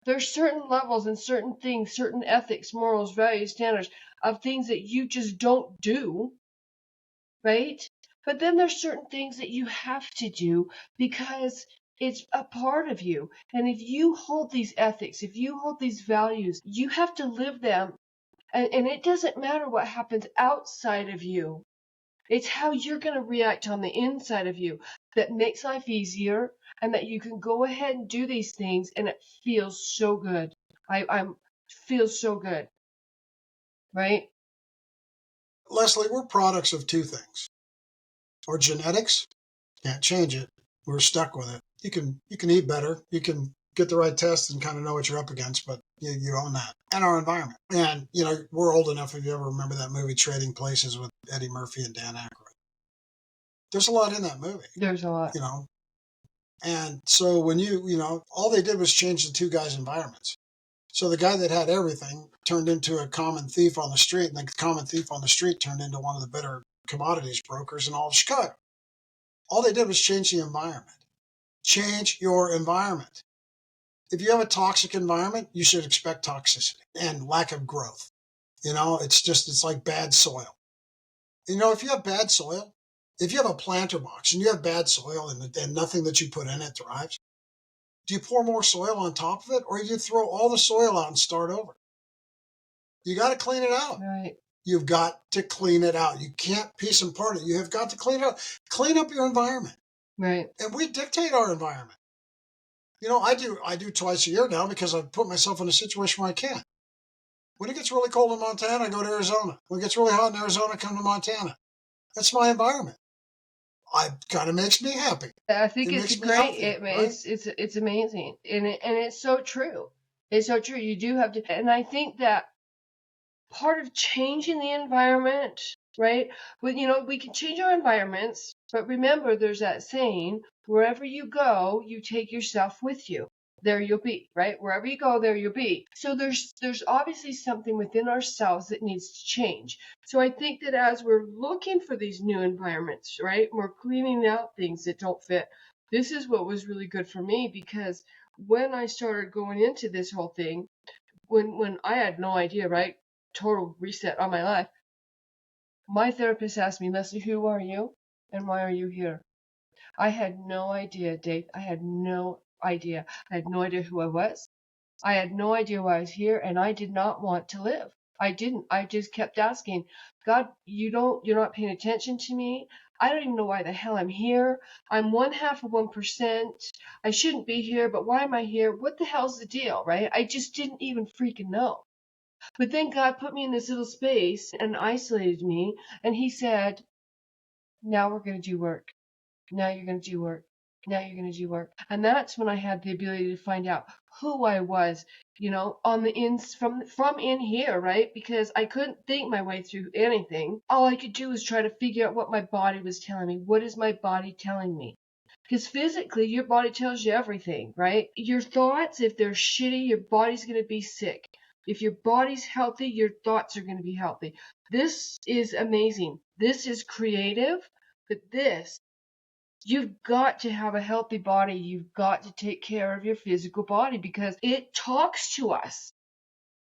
There's certain levels and certain things, certain ethics, morals, values, standards of things that you just don't do, right? But then there's certain things that you have to do because it's a part of you. And if you hold these ethics, if you hold these values, you have to live them. And it doesn't matter what happens outside of you. It's how you're going to react on the inside of you that makes life easier, and that you can go ahead and do these things and it feels so good. I'm feels so good. Right? Leslie, we're products of two things. Our genetics, can't change it. We're stuck with it. You can eat better. You can get the right tests and kind of know what you're up against, but you own that. And our environment. And, we're old enough, if you ever remember that movie Trading Places with Eddie Murphy and Dan Aykroyd. There's a lot in that movie. There's a lot. And so when all they did was change the two guys' environments. So the guy that had everything turned into a common thief on the street, and the common thief on the street turned into one of the better commodities brokers in all of Chicago. All they did was change the environment. Change your environment. If you have a toxic environment, you should expect toxicity and lack of growth. It's like bad soil. If you have bad soil, if you have a planter box and you have bad soil and nothing that you put in it thrives, do you pour more soil on top of it, or do you throw all the soil out and start over? You got to clean it out. Right. You've got to clean it out. You can't piece and part it. You have got to clean it out. Clean up your environment. Right. And we dictate our environment. I do twice a year now because I've put myself in a situation where I can't. When it gets really cold in Montana, I go to Arizona. When it gets really hot in Arizona, I come to Montana. That's my environment. It kind of makes me happy. I think it's great. Healthy, right? It's amazing, and it's so true. It's so true. You do have to, and I think that part of changing the environment, right? We can change our environments, but remember, there's that saying: wherever you go, you take yourself with you. there you'll be, right? Wherever you go, there you'll be. So there's obviously something within ourselves that needs to change. So I think that as we're looking for these new environments, right, we're cleaning out things that don't fit. This is what was really good for me, because when I started going into this whole thing, when I had no idea, right, total reset on my life, my therapist asked me, Leslie, who are you and why are you here? I had no idea, Dave. I had no idea. I had no idea who I was. I had no idea why I was here, and I did not want to live. I didn't. I just kept asking, God, you're not paying attention to me. I don't even know why the hell I'm here. I'm 0.5%. I shouldn't be here, but why am I here? What the hell's the deal, right? I just didn't even freaking know. But then God put me in this little space and isolated me, and He said, now we're going to do work. Now you're going to do work. Now you're going to do work. And that's when I had the ability to find out who I was, on the ins from in here, right? Because I couldn't think my way through anything. All I could do was try to figure out what my body was telling me. What is my body telling me? Because physically, your body tells you everything, right? Your thoughts, if they're shitty, your body's going to be sick. If your body's healthy, your thoughts are going to be healthy. This is amazing. This is creative, but you've got to have a healthy body. You've got to take care of your physical body because it talks to us.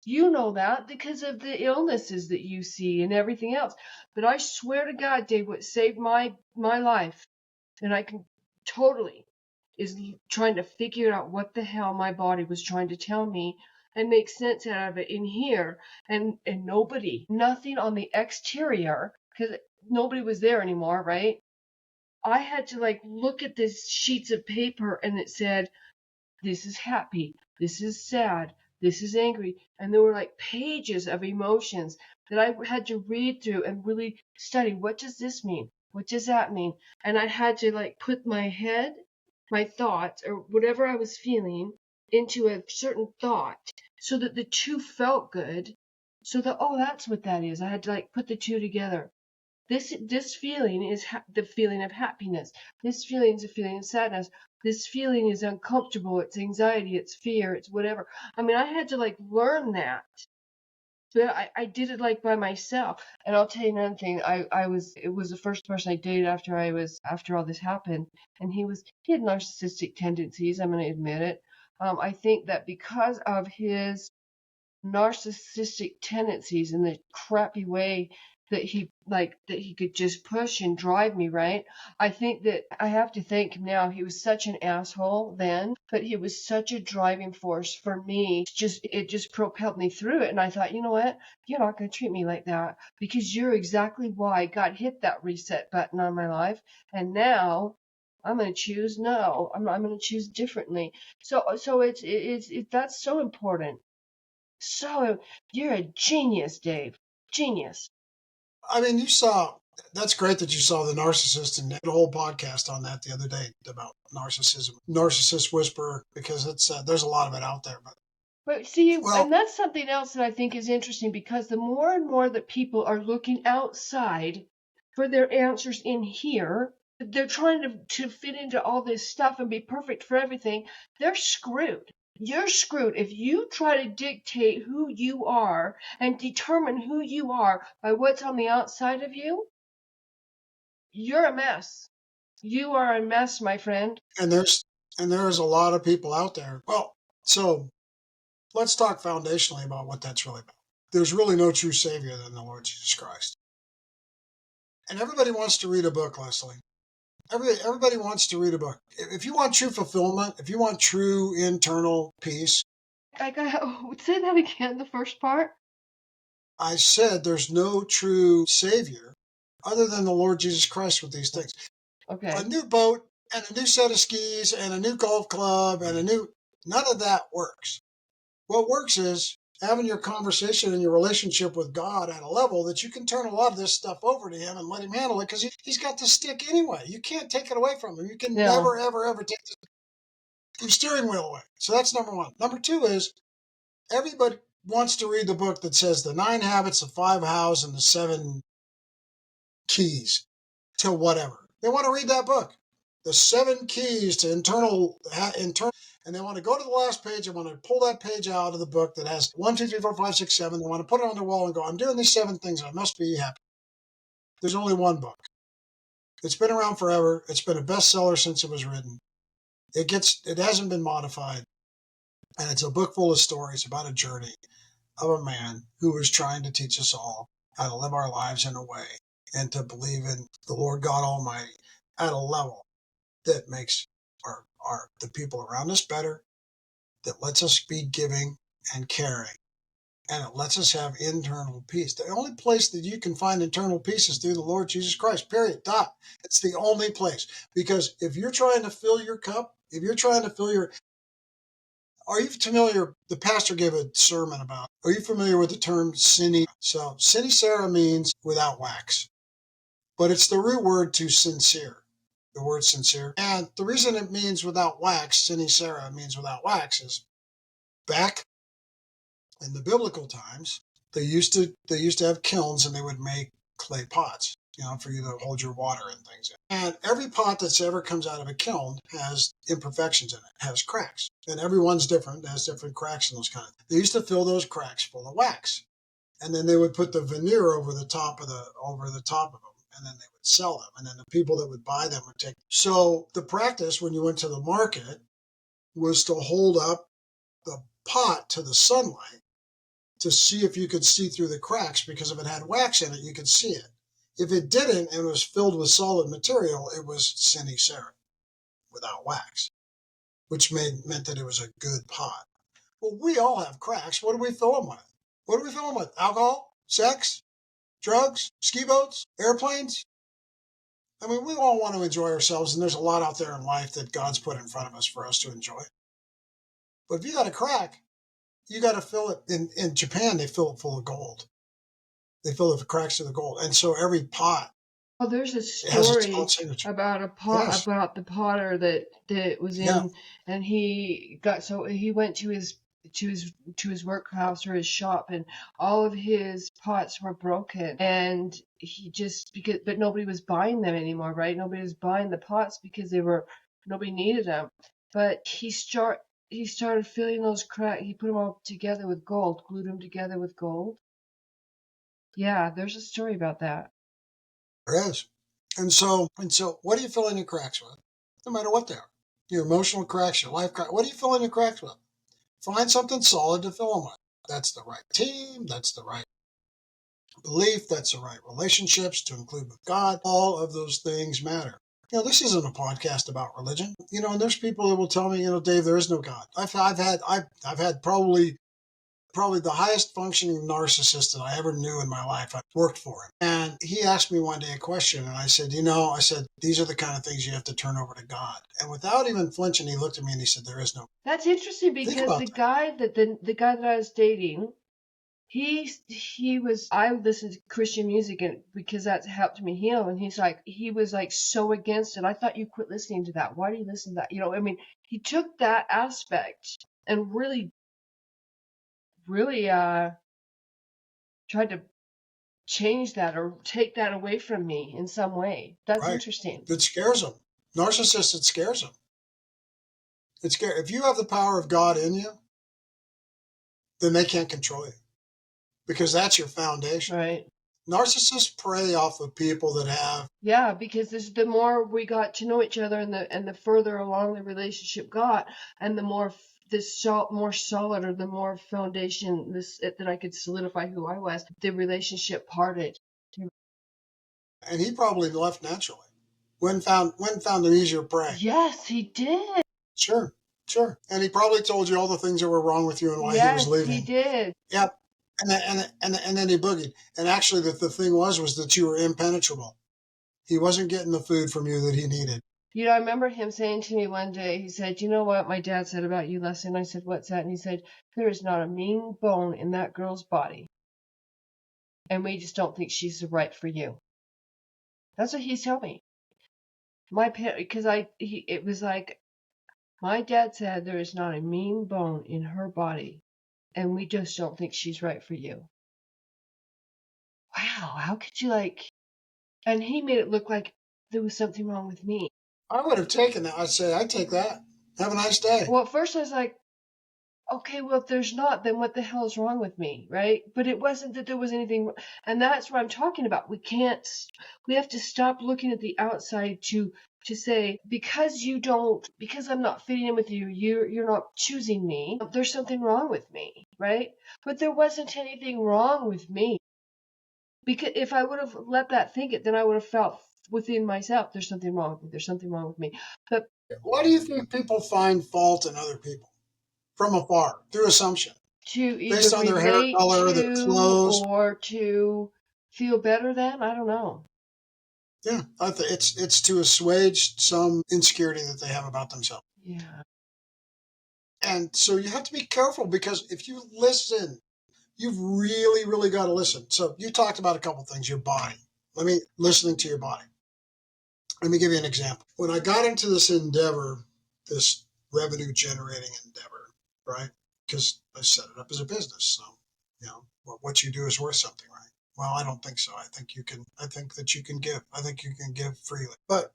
You know that because of the illnesses that you see and everything else. But I swear to God, Dave, what saved my life, and I can totally, is trying to figure out what the hell my body was trying to tell me and make sense out of it in here. And nothing on the exterior, because nobody was there anymore, right? I had to look at these sheets of paper, and it said, this is happy, this is sad, this is angry. And there were pages of emotions that I had to read through and really study. What does this mean? What does that mean? And I had to put my thoughts, or whatever I was feeling, into a certain thought so that the two felt good. So that, oh, that's what that is. I had to put the two together. This feeling is the feeling of happiness. This feeling is a feeling of sadness. This feeling is uncomfortable. It's anxiety. It's fear. It's whatever. I mean, I had to learn that. But I did it by myself. And I'll tell you another thing. It was the first person I dated after all this happened. And he had narcissistic tendencies. I'm going to admit it. I think that because of his narcissistic tendencies and the crappy way that he could just push and drive me, right? I think that I have to thank him now. He was such an asshole then, but he was such a driving force for me. It just propelled me through it. And I thought, you know what? You're not going to treat me like that, because you're exactly why God hit that reset button on my life. And now I'm going to choose no. I'm going to choose differently. So that's so important. So, you're a genius, Dave. Genius. I mean, that's great that you saw The Narcissist and did a whole podcast on that the other day about narcissism, Narcissist Whisperer, because there's a lot of it out there. But see, Well, and that's something else that I think is interesting, because the more and more that people are looking outside for their answers in here, they're trying to fit into all this stuff and be perfect for everything, they're screwed. You're screwed if you try to dictate who you are and determine who you are by what's on the outside of you. You're a mess. You are a mess, my friend. and there's a lot of people out there. Well, so let's talk foundationally about what that's really about. There's really no true savior than the Lord Jesus Christ. And everybody wants to read a book, Leslie. Everybody wants to read a book. If you want true fulfillment, if you want true internal peace, Say that again, the first part. I said there's no true savior other than the Lord Jesus Christ with these things. Okay. A new boat and a new set of skis and a new golf club and none of that works. What works is having your conversation and your relationship with God at a level that you can turn a lot of this stuff over to him and let him handle it, because he's got the stick anyway. You can't take it away from him. You can never, ever, ever take the steering wheel away. So that's number one. Number two is everybody wants to read the book that says the 9 habits, the 5 hows, and the 7 keys to whatever. They want to read that book. The 7 keys to internal. and they want to go to the last page. They want to pull that page out of the book that has 1, 2, 3, 4, 5, 6, 7. They want to put it on the wall and go, I'm doing these 7 things. I must be happy. There's only one book. It's been around forever. It's been a bestseller since it was written. It hasn't been modified. And it's a book full of stories about a journey of a man who was trying to teach us all how to live our lives in a way and to believe in the Lord God Almighty at a level that makes the people around us better, that lets us be giving and caring, and it lets us have internal peace. The only place that you can find internal peace is through the Lord Jesus Christ, period, dot. It's the only place. Because if you're trying to fill your cup, if you're trying to fill your... Are you familiar, the pastor gave a sermon about, are you familiar with the term sine? So sine cera means without wax, but it's the root word to sincere, the word sincere. And the reason it means without wax, sine cera means without wax, is back in the biblical times, they used to have kilns and they would make clay pots, for you to hold your water and things in. And every pot that's ever comes out of a kiln has imperfections in it, has cracks. And everyone's different, has different cracks and those kind of things. They used to fill those cracks full of wax. And then they would put the veneer over the top of them, and then they would sell them. And then the people that would buy them would take them. So the practice when you went to the market was to hold up the pot to the sunlight to see if you could see through the cracks, because if it had wax in it, you could see it. If it didn't and was filled with solid material, it was sine cera, without wax, which meant that it was a good pot. Well, we all have cracks. What do we fill them with? What do we fill them with? Alcohol? Sex? Drugs? Ski boats? Airplanes? I mean, we all want to enjoy ourselves, and there's a lot out there in life that God's put in front of us for us to enjoy. But if you got a crack, you got to fill it. In Japan, they fill it full of gold. They fill the cracks to the gold. And so every pot Well, there's a has its own story signature. about a pot Yes. about the potter that was in, Yeah. and he went to his workhouse or his shop, and all of his pots were broken, and but nobody was buying them anymore, right? Nobody was buying the pots because nobody needed them. But he started filling those cracks. He put them all together with gold, glued them together with gold. Yeah, there's a story about that. There is. And so what are you filling your cracks with? No matter what they are. Your emotional cracks, your life cracks. What are you filling your cracks with? Find something solid to fill them with. That's the right team. That's the right belief. That's the right relationships to include with God. All of those things matter. This isn't a podcast about religion. And there's people that will tell me, Dave, there is no God. I've had probably the highest functioning narcissist that I ever knew in my life. I worked for him. And he asked me one day a question, and I said, these are the kind of things you have to turn over to God. And without even flinching, he looked at me and he said, there is no. That's interesting, because the guy that I was dating, I listened to Christian music, and because that helped me heal, and he was like so against it. I thought you quit listening to that. Why do you listen to that? He took that aspect and really tried to change that or take that away from me in some way. That's right. Interesting. It scares them. Narcissists, it scares them. It's scary. If you have the power of God in you, then they can't control you, because that's your foundation. Right. Narcissists prey off of people that have. Yeah, because the more we got to know each other, and the further along the relationship got, and the more more solid, or the more foundation that I could solidify who I was, the relationship parted. And he probably left naturally. When found an easier prey. Yes, he did. Sure. And he probably told you all the things that were wrong with you and why he was leaving. Yes, he did. Yep. And then he boogied. And actually, the thing was that you were impenetrable. He wasn't getting the food from you that he needed. I remember him saying to me one day, he said, "You know what my dad said about you, Leslie?" And I said, "What's that?" And he said, "There is not a mean bone in that girl's body, and we just don't think she's right for you." That's what he's telling me. It was like, my dad said there is not a mean bone in her body, and we just don't think she's right for you. Wow, how could you and he made it look like there was something wrong with me. I would have taken that. I'd say, I'd take that. Have a nice day. Well, at first I was like, okay, well, if there's not, then what the hell is wrong with me, right? But it wasn't that there was anything, and that's what I'm talking about. We have to stop looking at the outside to say, because I'm not fitting in with you, you're not choosing me, there's something wrong with me, right? But there wasn't anything wrong with me. Because if I would have let that think it, then I would have felt within myself, there's something wrong with me, there's something wrong with me. But Why do you think people find fault in other people from afar through assumption, to either based on their hair relate color, their to clothes? or to feel better than, I don't know. Yeah, it's to assuage some insecurity that they have about themselves. Yeah. And so you have to be careful, because if you listen, you've really, really got to listen. So you talked about a couple things, your body. Listening to your body. Let me give you an example. When I got into this endeavor, this revenue generating endeavor, right? Because I set it up as a business. So, what you do is worth something, right? Well, I don't think so. I think that you can give. I think you can give freely. But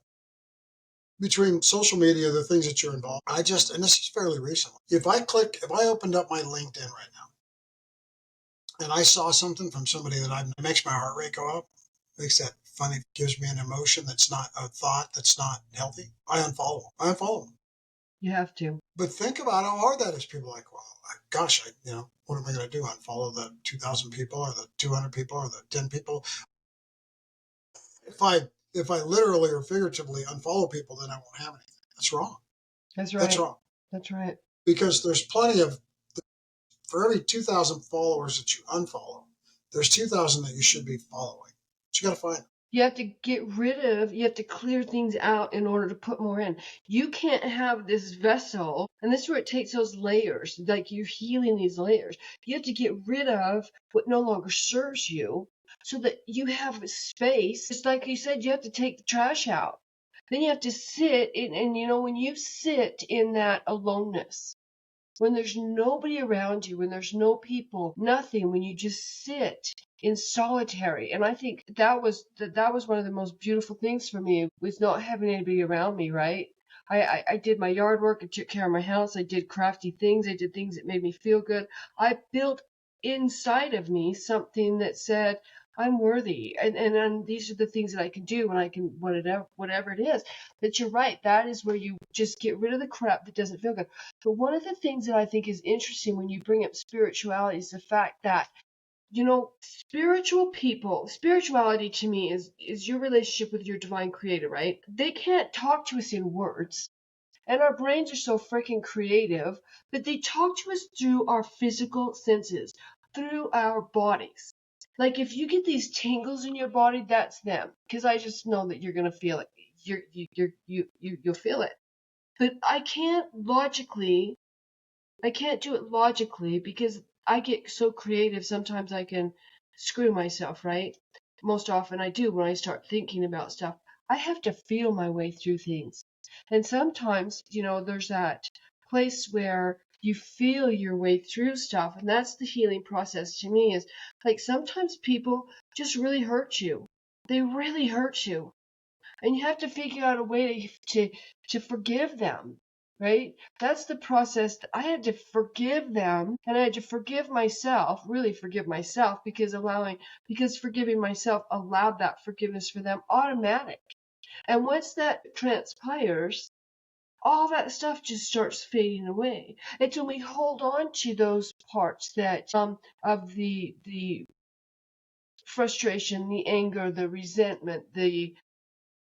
between social media, the things that you're involved, and this is fairly recent. If I opened up my LinkedIn right now and I saw something from somebody it makes my heart rate go up, makes that funny, gives me an emotion that's not a thought, that's not healthy, I unfollow them. You have to. But think about how hard that is. People are like, well, gosh, what am I going to do? Unfollow the 2,000 people or the 200 people or the 10 people? If I literally or figuratively unfollow people, then I won't have anything. That's wrong. That's That's right. wrong. That's right. Because there's plenty of, for every 2,000 followers that you unfollow, there's 2,000 that you should be following. But you got to find them. You have to you have to clear things out in order to put more in. You can't have this vessel, and this is where it takes those layers, like you're healing these layers. You have to get rid of what no longer serves you so that you have space. It's like you said, you have to take the trash out. Then you have to sit in, and when you sit in that aloneness, when there's nobody around you, when there's no people, nothing, when you just sit in solitary. And I think that was one of the most beautiful things for me, was not having anybody around me, right? I did my yard work, I took care of my house, I did crafty things, I did things that made me feel good. I built inside of me something that said, I'm worthy, and these are the things that I can do, and I can whatever it is. But you're right, that is where you just get rid of the crap that doesn't feel good. But one of the things that I think is interesting when you bring up spirituality is the fact that, spirituality to me is your relationship with your divine creator, right? They can't talk to us in words. And our brains are so freaking creative that they talk to us through our physical senses, through our bodies. Like if you get these tingles in your body, that's them. Because I just know that you're gonna feel it. You'll feel it. But I can't do it logically because I get so creative. Sometimes I can screw myself, right? Most often I do when I start thinking about stuff. I have to feel my way through things. And sometimes, there's that place where you feel your way through stuff. And that's the healing process to me, is like sometimes people just really hurt you. They really hurt you. And you have to figure out a way to forgive them, right? That's the process. I had to forgive them, and I had to forgive myself, really forgive myself, because forgiving myself allowed that forgiveness for them automatic. And once that transpires, all that stuff just starts fading away. It's when we hold on to those parts that of the frustration, the anger, the resentment, the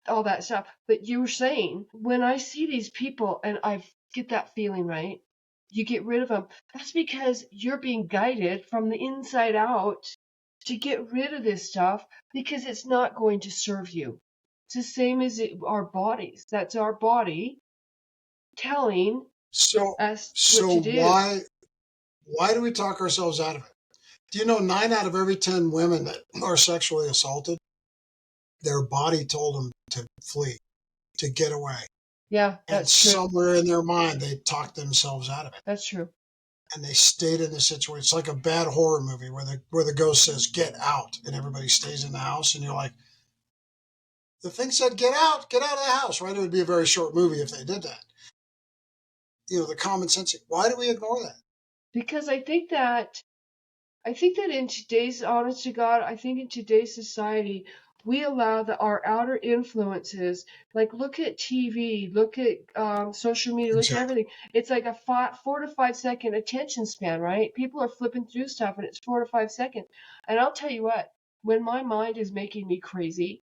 all that stuff. But you were saying, when I see these people and I get that feeling, right? You get rid of them. That's because you're being guided from the inside out to get rid of this stuff because it's not going to serve you. It's the same as our bodies. That's our body telling So, us what so to do. why do we talk ourselves out of it? Do you know 9 out of every 10 women that are sexually assaulted, their body told them to flee, to get away. Yeah, And that's true. somewhere in their mind, they talked themselves out of it. That's true. And they stayed in the situation. It's like a bad horror movie where the ghost says, get out. And everybody stays in the house. And you're like, the thing said, get out of the house, right? It would be a very short movie if they did that. the common sense. Why do we ignore that? Because I think that in today's, honest to God, I think in today's society, we allow our outer influences, like look at TV, look at social media, look at Exactly. everything. It's like a 4 to 5 second attention span, right? People are flipping through stuff and it's 4 to 5 seconds. And I'll tell you what, when my mind is making me crazy,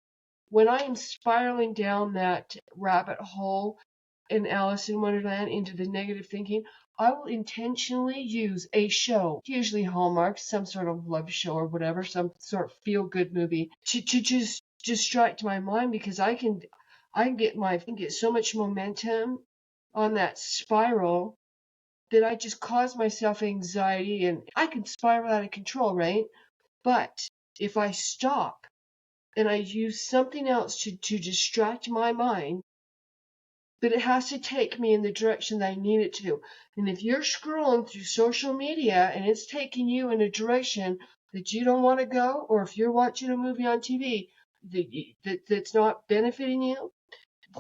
when I am spiraling down that rabbit hole in Alice in Wonderland into the negative thinking, I will intentionally use a show, usually Hallmark, some sort of love show or whatever, some sort of feel-good movie, to just distract my mind, because I can get so much momentum on that spiral that I just cause myself anxiety and I can spiral out of control, right? But if I stop and I use something else to distract my mind, but it has to take me in the direction that I need it to. And if you're scrolling through social media and it's taking you in a direction that you don't want to go, or if you're watching a movie on TV that's not benefiting you,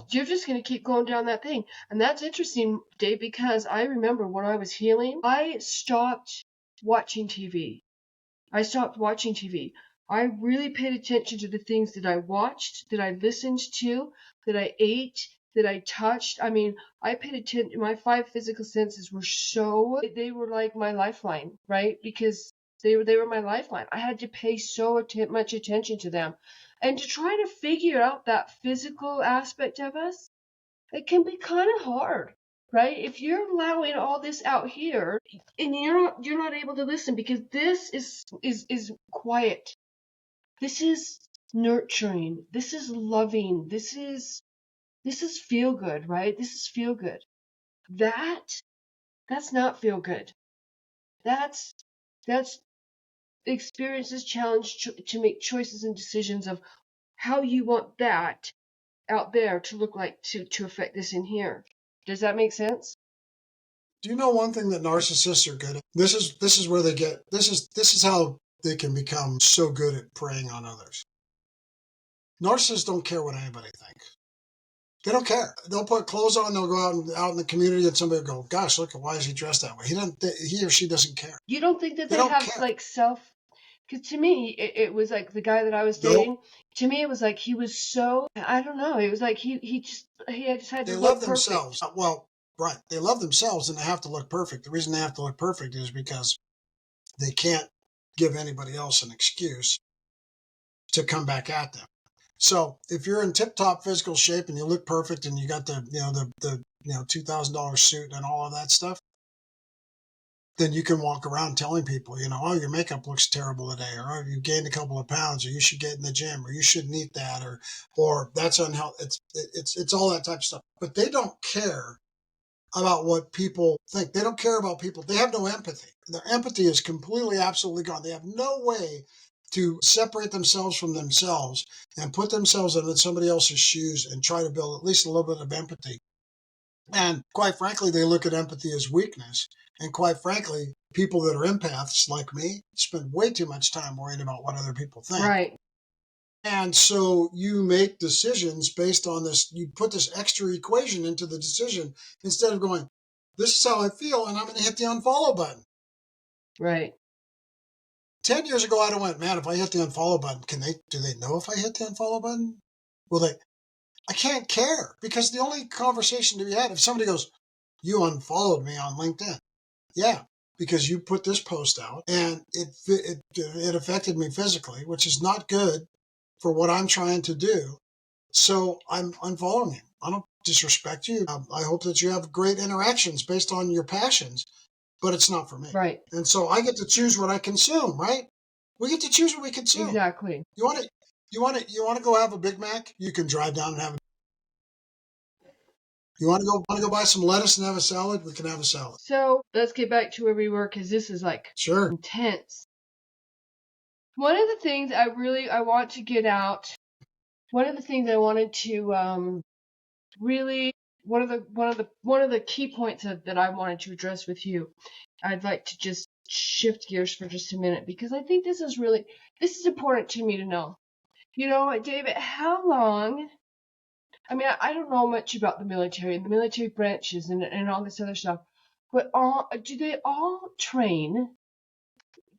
you're just going to keep going down that thing. And that's interesting, Dave, because I remember when I was healing, I stopped watching TV. I really paid attention to the things that I watched, that I listened to, that I ate, that I touched. I mean, I paid attention. My 5 physical senses were they were like my lifeline, right? Because they were my lifeline. I had to pay so much attention to them. And to try to figure out that physical aspect of us, it can be kind of hard, right? If you're allowing all this out here and you're not able to listen, because this is quiet. This is nurturing. This is loving. This is feel good, right? This is feel good. That's not feel good. That's experiences challenge to make choices and decisions of how you want that out there to look like to affect this in here. Does that make sense? Do you know one thing that narcissists are good at? This is where they get this is how they can become so good at preying on others. Narcissists don't care what anybody thinks. They don't care. They'll put clothes on. They'll go out in the community, and somebody will go, "Gosh, look at why is he dressed that way?" He or she doesn't care. You don't think that They they don't have care. like self? Because to me, it was like the guy that I was Nope. dating. To me, it was like he was so, I don't know. It was like he just had They to love look perfect. themselves. Well, right. They love themselves, and they have to look perfect. The reason they have to look perfect is because they can't give anybody else an excuse to come back at them. So if you're in tip-top physical shape and you look perfect and you got the $2,000 suit and all of that stuff, then you can walk around telling people, oh, your makeup looks terrible today, or oh, you gained a couple of pounds, or you should get in the gym, or you shouldn't eat that, or that's unhealthy. It's all that type of stuff. But they don't care about what people think. They don't care about people. They have no empathy. Their empathy is completely, absolutely gone. They have no way to separate themselves from themselves and put themselves in somebody else's shoes and try to build at least a little bit of empathy. And quite frankly, they look at empathy as weakness. And quite frankly, people that are empaths like me spend way too much time worrying about what other people think. Right. And so you make decisions based on this. You put this extra equation into the decision instead of going, this is how I feel, and I'm going to hit the unfollow button. Right. 10 years ago, I'd have went, man, if I hit the unfollow button, do they know if I hit the unfollow button? I can't care, because the only conversation to be had, if somebody goes, you unfollowed me on LinkedIn. Yeah, because you put this post out and it affected me physically, which is not good for what I'm trying to do. So I'm unfollowing you. I don't disrespect you. I hope that you have great interactions based on your passions, but it's not for me. Right. And so I get to choose what I consume, right? We get to choose what we consume. Exactly. You want to go have a Big Mac? You can drive down and have it. You want to go buy some lettuce and have a salad? We can have a salad. So let's get back to where we were, because this is like Sure. intense. One of the things I want to get out. One of the things I wanted to really one of the key points that I wanted to address with you. I'd like to just shift gears for just a minute, because I think this is important to me to know. You know what, David? How long I mean, I don't know much about the military and the military branches and all this other stuff, but do they all train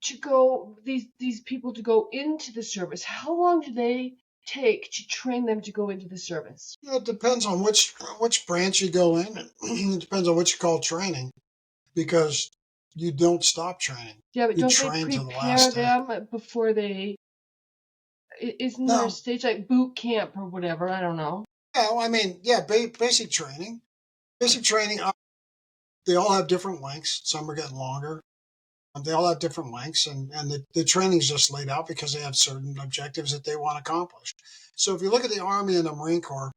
to go, these people to go into the service? How long do they take to train them to go into the service? It depends on which branch you go in. It depends on what you call training, because you don't stop training. Yeah, but You don't they train to the prepare last day. them before they, isn't there a No, stage like boot camp or whatever? I don't know. yeah, I mean, yeah, basic training. Basic training. They all have different lengths. Some are getting longer. They all have different lengths, and the training's just laid out because they have certain objectives that they want to accomplish. So if you look at the Army and the Marine Corps,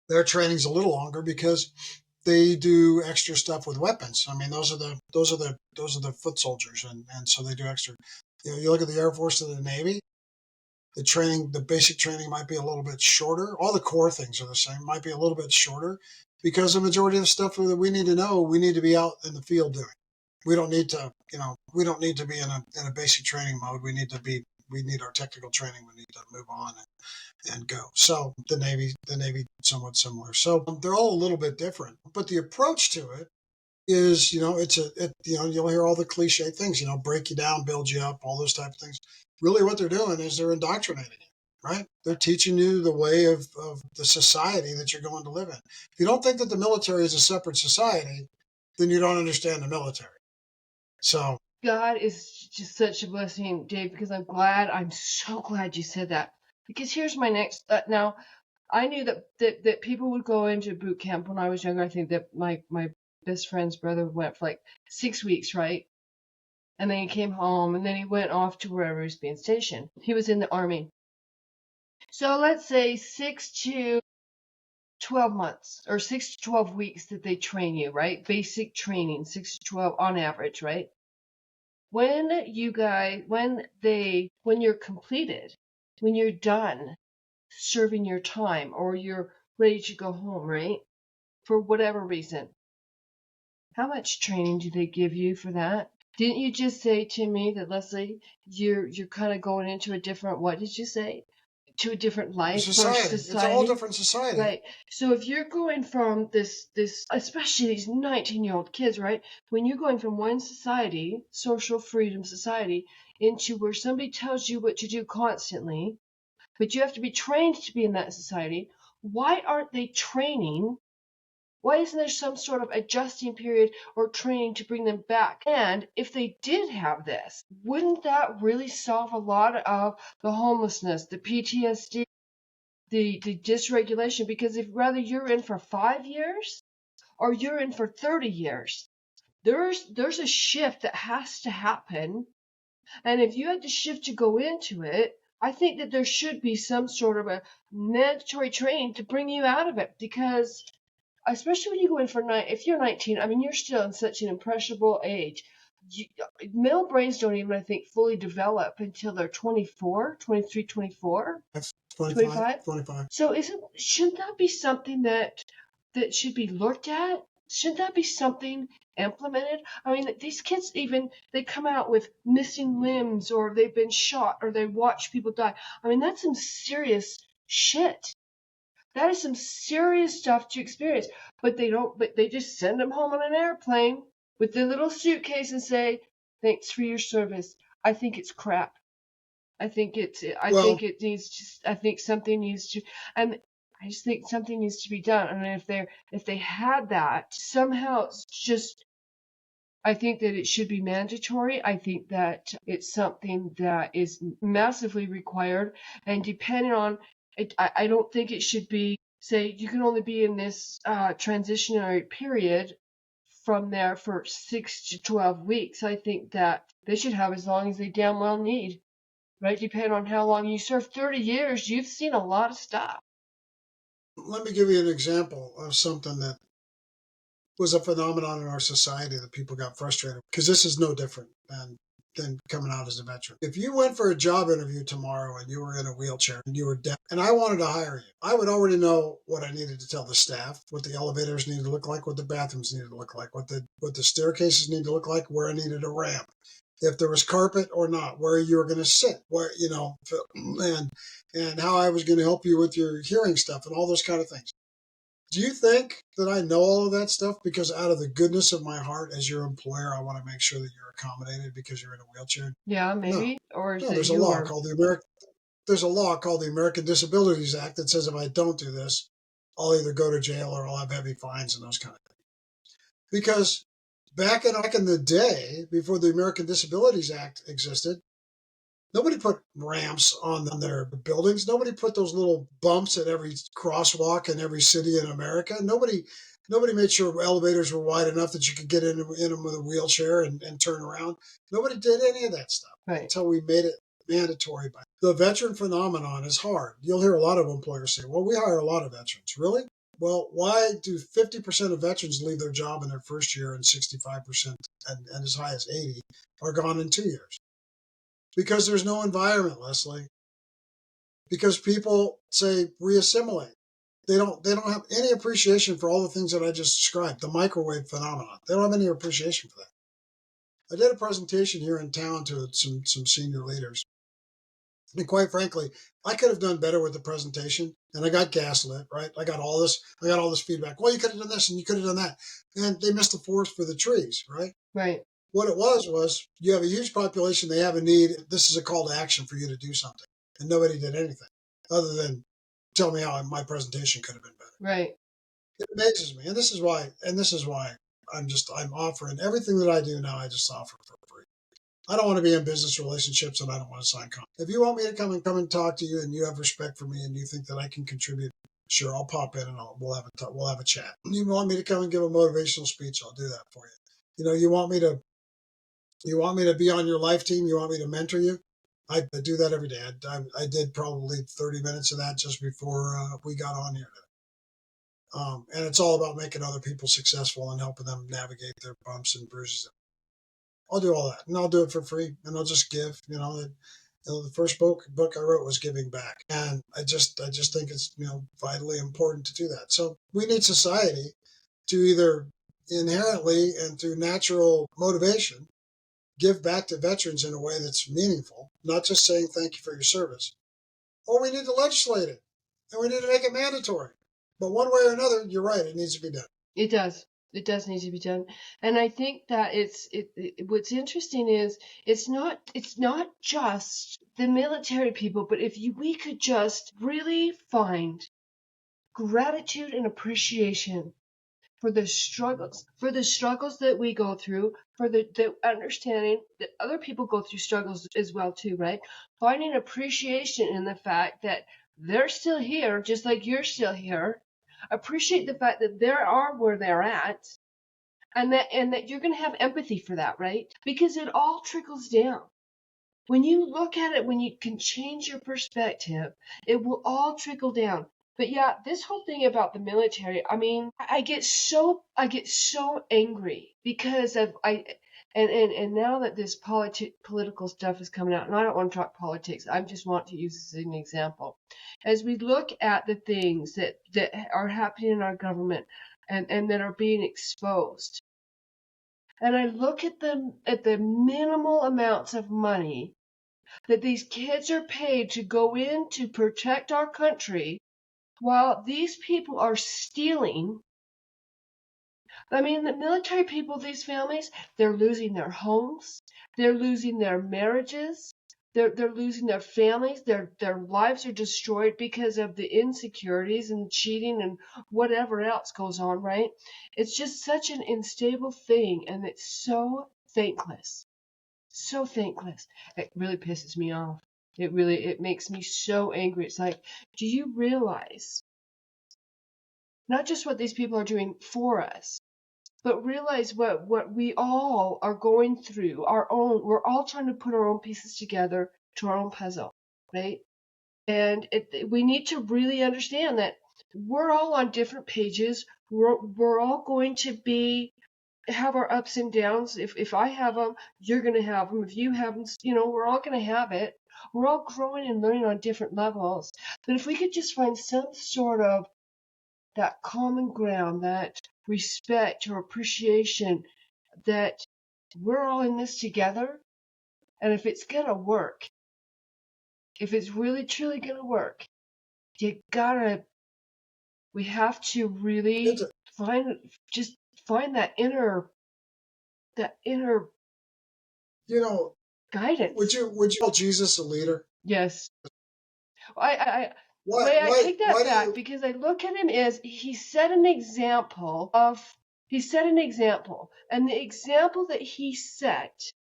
their training's a little longer because they do extra stuff with weapons. I mean, those are the foot soldiers, and so they do extra. You look at the Air Force and the Navy. The basic training might be a little bit shorter. All the core things are the same. Might be a little bit shorter because the majority of the stuff that we need to know, we need to be out in the field doing. We don't need to, we don't need to be in a basic training mode. We need our technical training. We need to move on and go. So the Navy, somewhat similar. So they're all a little bit different, but the approach to it is, you'll hear all the cliche things, break you down, build you up, all those type of things. Really what they're doing is they're indoctrinating you, right? They're teaching you the way of the society that you're going to live in. If you don't think that the military is a separate society, then you don't understand the military. So God is just such a blessing, Dave, because I'm so glad you said that. Because here's my next, now, I knew that people would go into boot camp when I was younger. I think that my best friend's brother went for like 6 weeks, right? And then he came home, and then he went off to wherever he was being stationed. He was in the Army. So let's say 6 to 12 months or 6 to 12 weeks that they train you, right? Basic training, 6 to 12 on average, right? When you're completed, when you're done serving your time or you're ready to go home, right? For whatever reason, how much training do they give you for that? Didn't you just say to me that, Leslie, you're kind of going into a different, what did you say? To a different life or society, it's a whole society? different society. Right. So if you're going from this, especially these 19-year-old kids, right? When you're going from one society, social freedom society, into where somebody tells you what to do constantly, but you have to be trained to be in that society, why aren't they training? Why isn't there some sort of adjusting period or training to bring them back? And if they did have this, wouldn't that really solve a lot of the homelessness, the PTSD, the dysregulation? Because if whether you're in for 5 years or you're in for 30 years, there's a shift that has to happen. And if you had to shift to go into it, I think that there should be some sort of a mandatory training to bring you out of it, because especially when you go in for if you're 19, I mean, you're still in such an impressionable age. You, male brains don't even, I think, fully develop until they're 24, 23, 24, That's 25, 25. 25. So shouldn't that be something that should be looked at? Shouldn't that be something implemented? I mean, these kids even, they come out with missing limbs, or they've been shot, or they watch people die. I mean, that's some serious shit. That is some serious stuff to experience. But they just send them home on an airplane with their little suitcase and say, thanks for your service. I think it's crap. I think Well, I think something needs to, and I just think something needs to be done. And if they had that somehow, it's just, I think that it should be mandatory. I think that it's something that is massively required, and depending on it, I don't think it should be, say, you can only be in this transitionary period from there for 6 to 12 weeks. I think that they should have as long as they damn well need, right? Depending on how long you serve. 30 years, you've seen a lot of stuff. let me give you an example of something that was a phenomenon in our society that people got frustrated, because this is no different than coming out as a veteran. If you went for a job interview tomorrow and you were in a wheelchair and you were deaf and I wanted to hire you, I would already know what I needed to tell the staff, what the elevators needed to look like, what the bathrooms needed to look like, what the staircases need to look like, where I needed a ramp. if there was carpet or not, where you were going to sit, where, and how I was going to help you with your hearing stuff and all those kind of things. Do you think that I know all of that stuff because out of the goodness of my heart as your employer, I want to make sure that you're accommodated because you're in a wheelchair? Yeah, No. maybe. Or is No, it there's a law your? called the American Disabilities Act that says if I don't do this, I'll either go to jail or I'll have heavy fines and those kind of things. Because back in the day, before the American Disabilities Act existed, nobody put ramps on their buildings. Nobody put those little bumps at every crosswalk in every city in America. Nobody made sure elevators were wide enough that you could get in them with a wheelchair and turn around. Nobody did any of that stuff until we made it mandatory. The veteran phenomenon is hard. You'll hear a lot of employers say, well, we hire a lot of veterans. Really? Well, why do 50% of veterans leave their job in their first year and 65% and as high as 80 are gone in 2 years? Because there's no environment, Leslie. Because people say reassimilate. They don't have any appreciation for all the things that I just described, the microwave phenomenon. They don't have any appreciation for that. I did a presentation here in town to some senior leaders. And quite frankly, I could have done better with the presentation, and I got gaslit, right? I got all this feedback. Well, you could have done this and you could have done that. And they missed the forest for the trees, right? Right. What it was you have a huge population, they have a need. This is a call to action for you to do something. And nobody did anything other than tell me how my presentation could have been better. Right. It amazes me. And this is why I'm offering everything that I do now, I just offer for free. I don't want to be in business relationships and I don't want to sign contracts. If you want me to come and talk to you and you have respect for me and you think that I can contribute, sure, I'll pop in and we'll have a chat. You want me to come and give a motivational speech, I'll do that for you. You want me to be on your life team? You want me to mentor you? I do that every day. I did probably 30 minutes of that just before we got on here today. And it's all about making other people successful and helping them navigate their bumps and bruises. I'll do all that, and I'll do it for free, and I'll just give. The first book I wrote was giving back, and I just think it's vitally important to do that. So we need society to either inherently and through natural motivation give back to veterans in a way that's meaningful, not just saying thank you for your service. Or we need to legislate it, and we need to make it mandatory. But one way or another, you're right, it needs to be done. It does. It does need to be done. And I think that what's interesting is it's not just the military people, but we could just really find gratitude and appreciation for the struggles that we go through, for the understanding that other people go through struggles as well too, right? Finding appreciation in the fact that they're still here, just like you're still here. Appreciate the fact that they are where they're at, and that you're going to have empathy for that, right? Because it all trickles down. When you look at it, when you can change your perspective, it will all trickle down. But yeah, this whole thing about the military, I mean, I get so angry because and now that this political stuff is coming out, and I don't want to talk politics, I just want to use this as an example. As we look at the things that are happening in our government and that are being exposed, and I look at the minimal amounts of money that these kids are paid to go in to protect our country, while these people are stealing. I mean, the military people, these families, they're losing their homes, they're losing their marriages, they're losing their families, their lives are destroyed because of the insecurities and cheating and whatever else goes on, right? It's just such an unstable thing, and it's so thankless. So thankless. It really pisses me off. It makes me so angry. It's like, do you realize not just what these people are doing for us, but realize what we all are going through, we're all trying to put our own pieces together to our own puzzle, right? And we need to really understand that we're all on different pages. We're all going to have our ups and downs. If I have them, you're going to have them. If you have them, we're all going to have it. We're all growing and learning on different levels. But if we could just find some sort of that common ground, that respect or appreciation that we're all in this together, And if it's going to work, if it's really truly going to work, we have to really find that inner guidance. Would you call Jesus a leader? Yes. I take that back because I look at him as he set an example, and the example that he set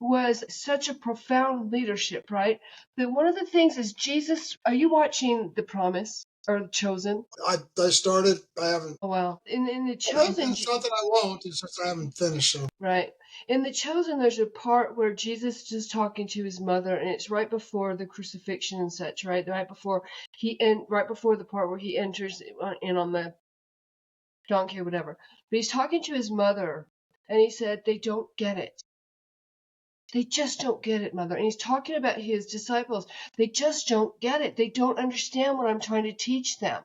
was such a profound leadership, right? That one of the things is Jesus. Are you watching The Promise or Chosen? I started. I haven't. Oh, well, in the Chosen, it's not that I won't. It's just I haven't finished. So. Right. In the Chosen, there's a part where Jesus is talking to his mother, and it's right before the crucifixion and such, right? Right before the part where he enters in on the donkey or whatever. But he's talking to his mother, and he said, "They don't get it. They just don't get it, mother." And he's talking about his disciples. They just don't get it. They don't understand what I'm trying to teach them.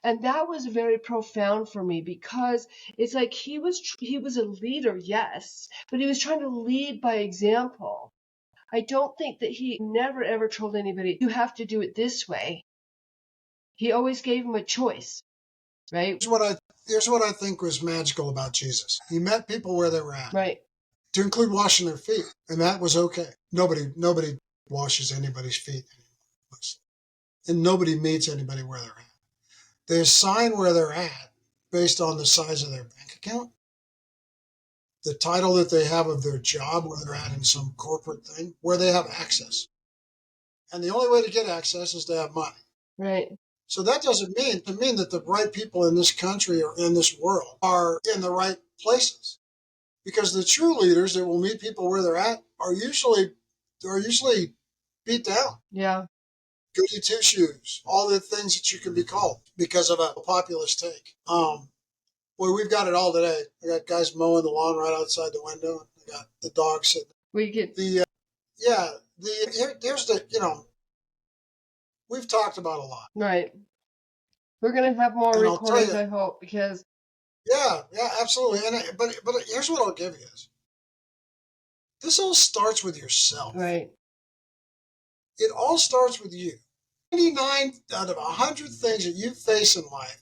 And that was very profound for me because it's like he was a leader, yes, but he was trying to lead by example. I don't think that he never ever told anybody, you have to do it this way. He always gave them a choice, right? Here's what I think was magical about Jesus. He met people where they were at. Right. To include washing their feet. And that was okay. Nobody washes anybody's feet anymore. And nobody meets anybody where they're at. They assign where they're at based on the size of their bank account, the title that they have of their job, where they're at in some corporate thing, where they have access. And the only way to get access is to have money. Right. So that doesn't mean that the right people in this country or in this world are in the right places. Because the true leaders that will meet people where they're at are usually beat down. Yeah. Goody two shoes, all the things that you can be called because of a populist take. Boy, we've got it all today. I got guys mowing the lawn right outside the window. I got the dog sitting. Here's the we've talked about a lot. Right. We're gonna have more recordings, I hope, because. Yeah, absolutely. But here's what I'll give you is this all starts with yourself. Right. It all starts with you. 99 out of 100 things that you face in life,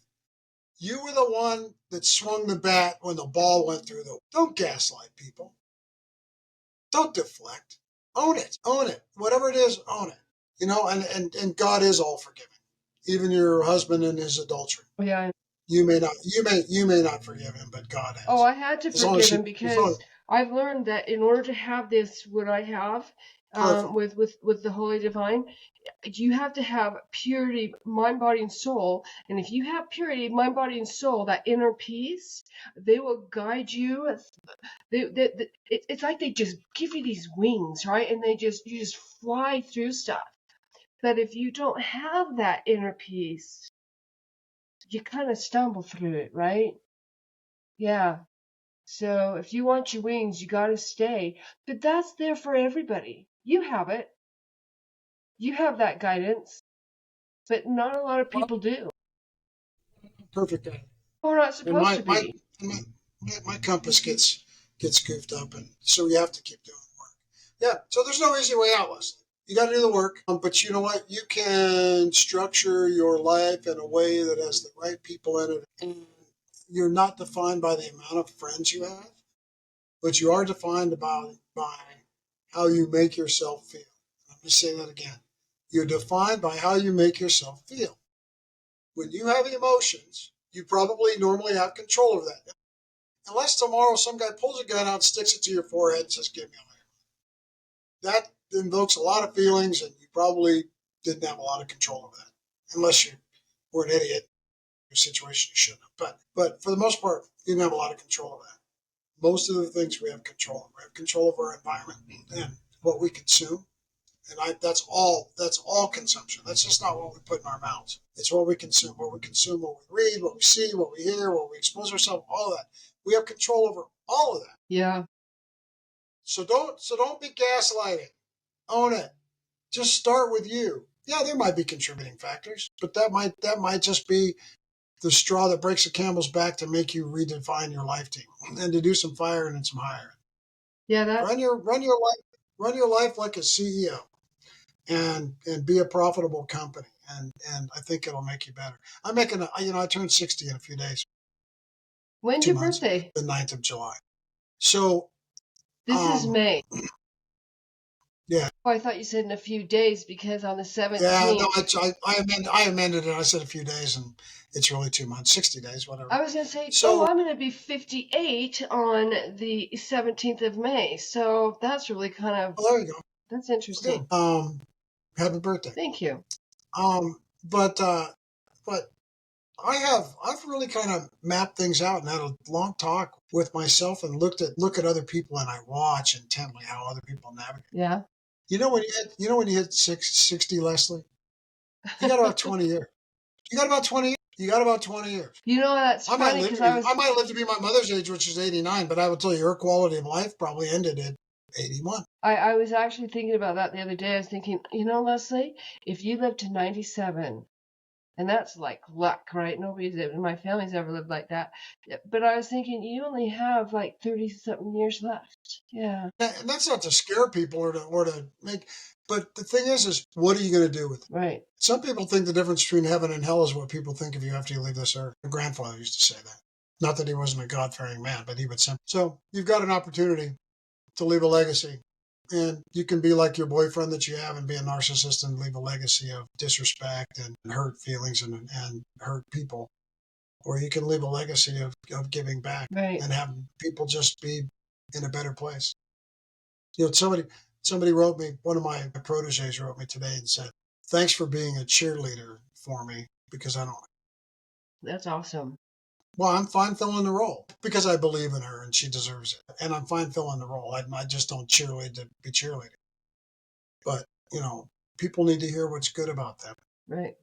you were the one that swung the bat when the ball went through the. Don't gaslight people. Don't deflect. Own it. Own it. Whatever it is, own it. And God is all forgiving. Even your husband and his adultery. Yeah. You may not forgive him, but God has. Oh, I had to forgive him because I've learned that in order to have what I have with the Holy Divine, you have to have purity, mind, body, and soul. And if you have purity, mind, body, and soul, that inner peace, they will guide you. It's like they just give you these wings, right? And you just fly through stuff. But if you don't have that inner peace, you kind of stumble through it, right? Yeah. So if you want your wings, you got to stay. But that's there for everybody. You have it. You have that guidance. But not a lot of people do. Perfect. We're not supposed to be. My compass gets goofed up, and so you have to keep doing the work. Yeah. So there's no easy way out, Leslie. You got to do the work. But you know what? You can structure your life in a way that has the right people in it. And you're not defined by the amount of friends you have, but you are defined by how you make yourself feel. Let me say that again. You're defined by how you make yourself feel. When you have emotions, you probably normally have control of that. Unless tomorrow some guy pulls a gun out, sticks it to your forehead, and says, "Give me a lighter." That invokes a lot of feelings, and you probably didn't have a lot of control of that. Unless you were an idiot. Your situation you shouldn't have. But for the most part, you didn't have a lot of control of that. Most of the things we have control of. We have control of our environment and what we consume. And that's all consumption. That's just not what we put in our mouths. It's what we consume, what we read, what we see, what we hear, what we expose ourselves, all of that. We have control over all of that. Yeah. So don't be gaslighting. Own it. Just start with you. Yeah, there might be contributing factors, but that might just be the straw that breaks the camel's back to make you redefine your life team and to do some firing and some hiring. Yeah, run your life Run your life like a CEO and be a profitable company. And I think it'll make you better. I turned 60 in a few days. When's 2 your months, birthday? the 9th of July. So, This is May. yeah. Oh, I thought you said in a few days because on the 17th. Yeah, no, I amended it. I said a few days, and it's really 2 months, 60 days, whatever. I was going to say, So, I'm going to be 58 on the 17th of May. So that's really kind of, there you go. that's interesting. Good. Happy birthday. Thank you. But I've really kind of mapped things out and had a long talk with myself and look at other people, and I watch intently how other people navigate. Yeah. You know when you hit 60, Leslie, you got about 20 years. You got about 20 years. You know, that's funny because I might live to be my mother's age, which is 89, but I will tell you, her quality of life probably ended at 81. I was actually thinking about that the other day. I was thinking, Leslie, if you live to 97, and that's like luck, right? Nobody's in my family's ever lived like that. But I was thinking, you only have like 30-something years left. Yeah. And that's not to scare people or to make, but the thing is what are you going to do with it? Right. Some people think the difference between heaven and hell is what people think of you after you leave this earth. My grandfather used to say that. Not that he wasn't a God-fearing man, but he would say. So you've got an opportunity to leave a legacy. And you can be like your boyfriend that you have and be a narcissist and leave a legacy of disrespect and hurt feelings and hurt people. Or you can leave a legacy of giving back, right, and have people just be in a better place. Somebody wrote me, one of my proteges wrote me today and said, "Thanks for being a cheerleader for me, because I don't." That's awesome. Well, I'm fine filling the role because I believe in her and she deserves it. And I'm fine filling the role. I just don't cheerlead to be cheerleading. But, people need to hear what's good about them. Right.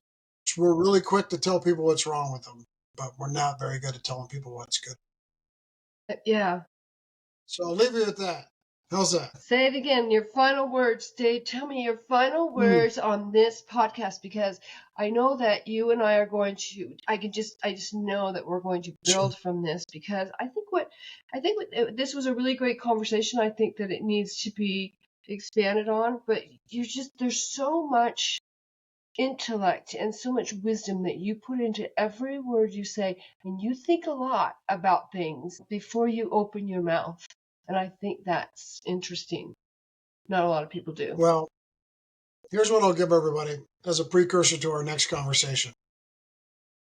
We're really quick to tell people what's wrong with them, but we're not very good at telling people what's good. Yeah. So I'll leave you with that. How's that? Say it again. Your final words, Dave. Tell me your final words on this podcast, because I know that you and I are going to. I just know that we're going to build from this, because I think this was a really great conversation. I think that it needs to be expanded on, but there's so much intellect and so much wisdom that you put into every word you say, and you think a lot about things before you open your mouth. And I think that's interesting. Not a lot of people do. Well, here's what I'll give everybody as a precursor to our next conversation.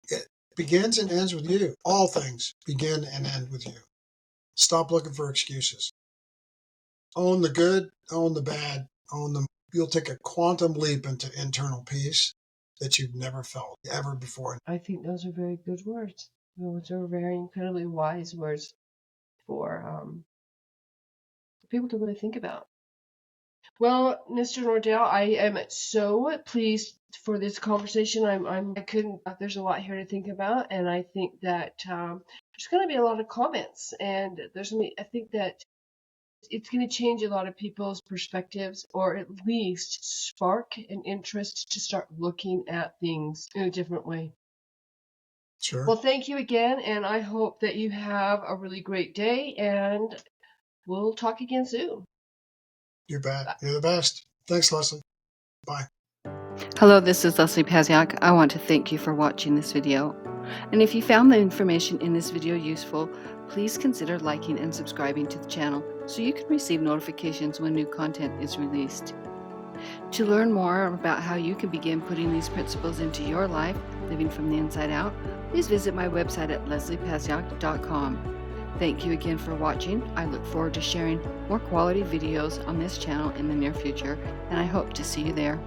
It begins and ends with you. All things begin and end with you. Stop looking for excuses. Own the good, own the bad, own them. You'll take a quantum leap into internal peace that you've never felt ever before. I think those are very good words. Those are very incredibly wise words for people to really think about. Well, Mr. Nordell, I am so pleased for this conversation. There's a lot here to think about, and I think that there's going to be a lot of comments, and I think that it's going to change a lot of people's perspectives, or at least spark an interest to start looking at things in a different way. Sure. Well, thank you again, and I hope that you have a really great day, and we'll talk again soon. You bet. You're the best. Thanks, Leslie. Bye. Hello, this is Leslie Paziak. I want to thank you for watching this video. And if you found the information in this video useful, please consider liking and subscribing to the channel so you can receive notifications when new content is released. To learn more about how you can begin putting these principles into your life, living from the inside out, please visit my website at lesliepaziak.com. Thank you again for watching. I look forward to sharing more quality videos on this channel in the near future, and I hope to see you there.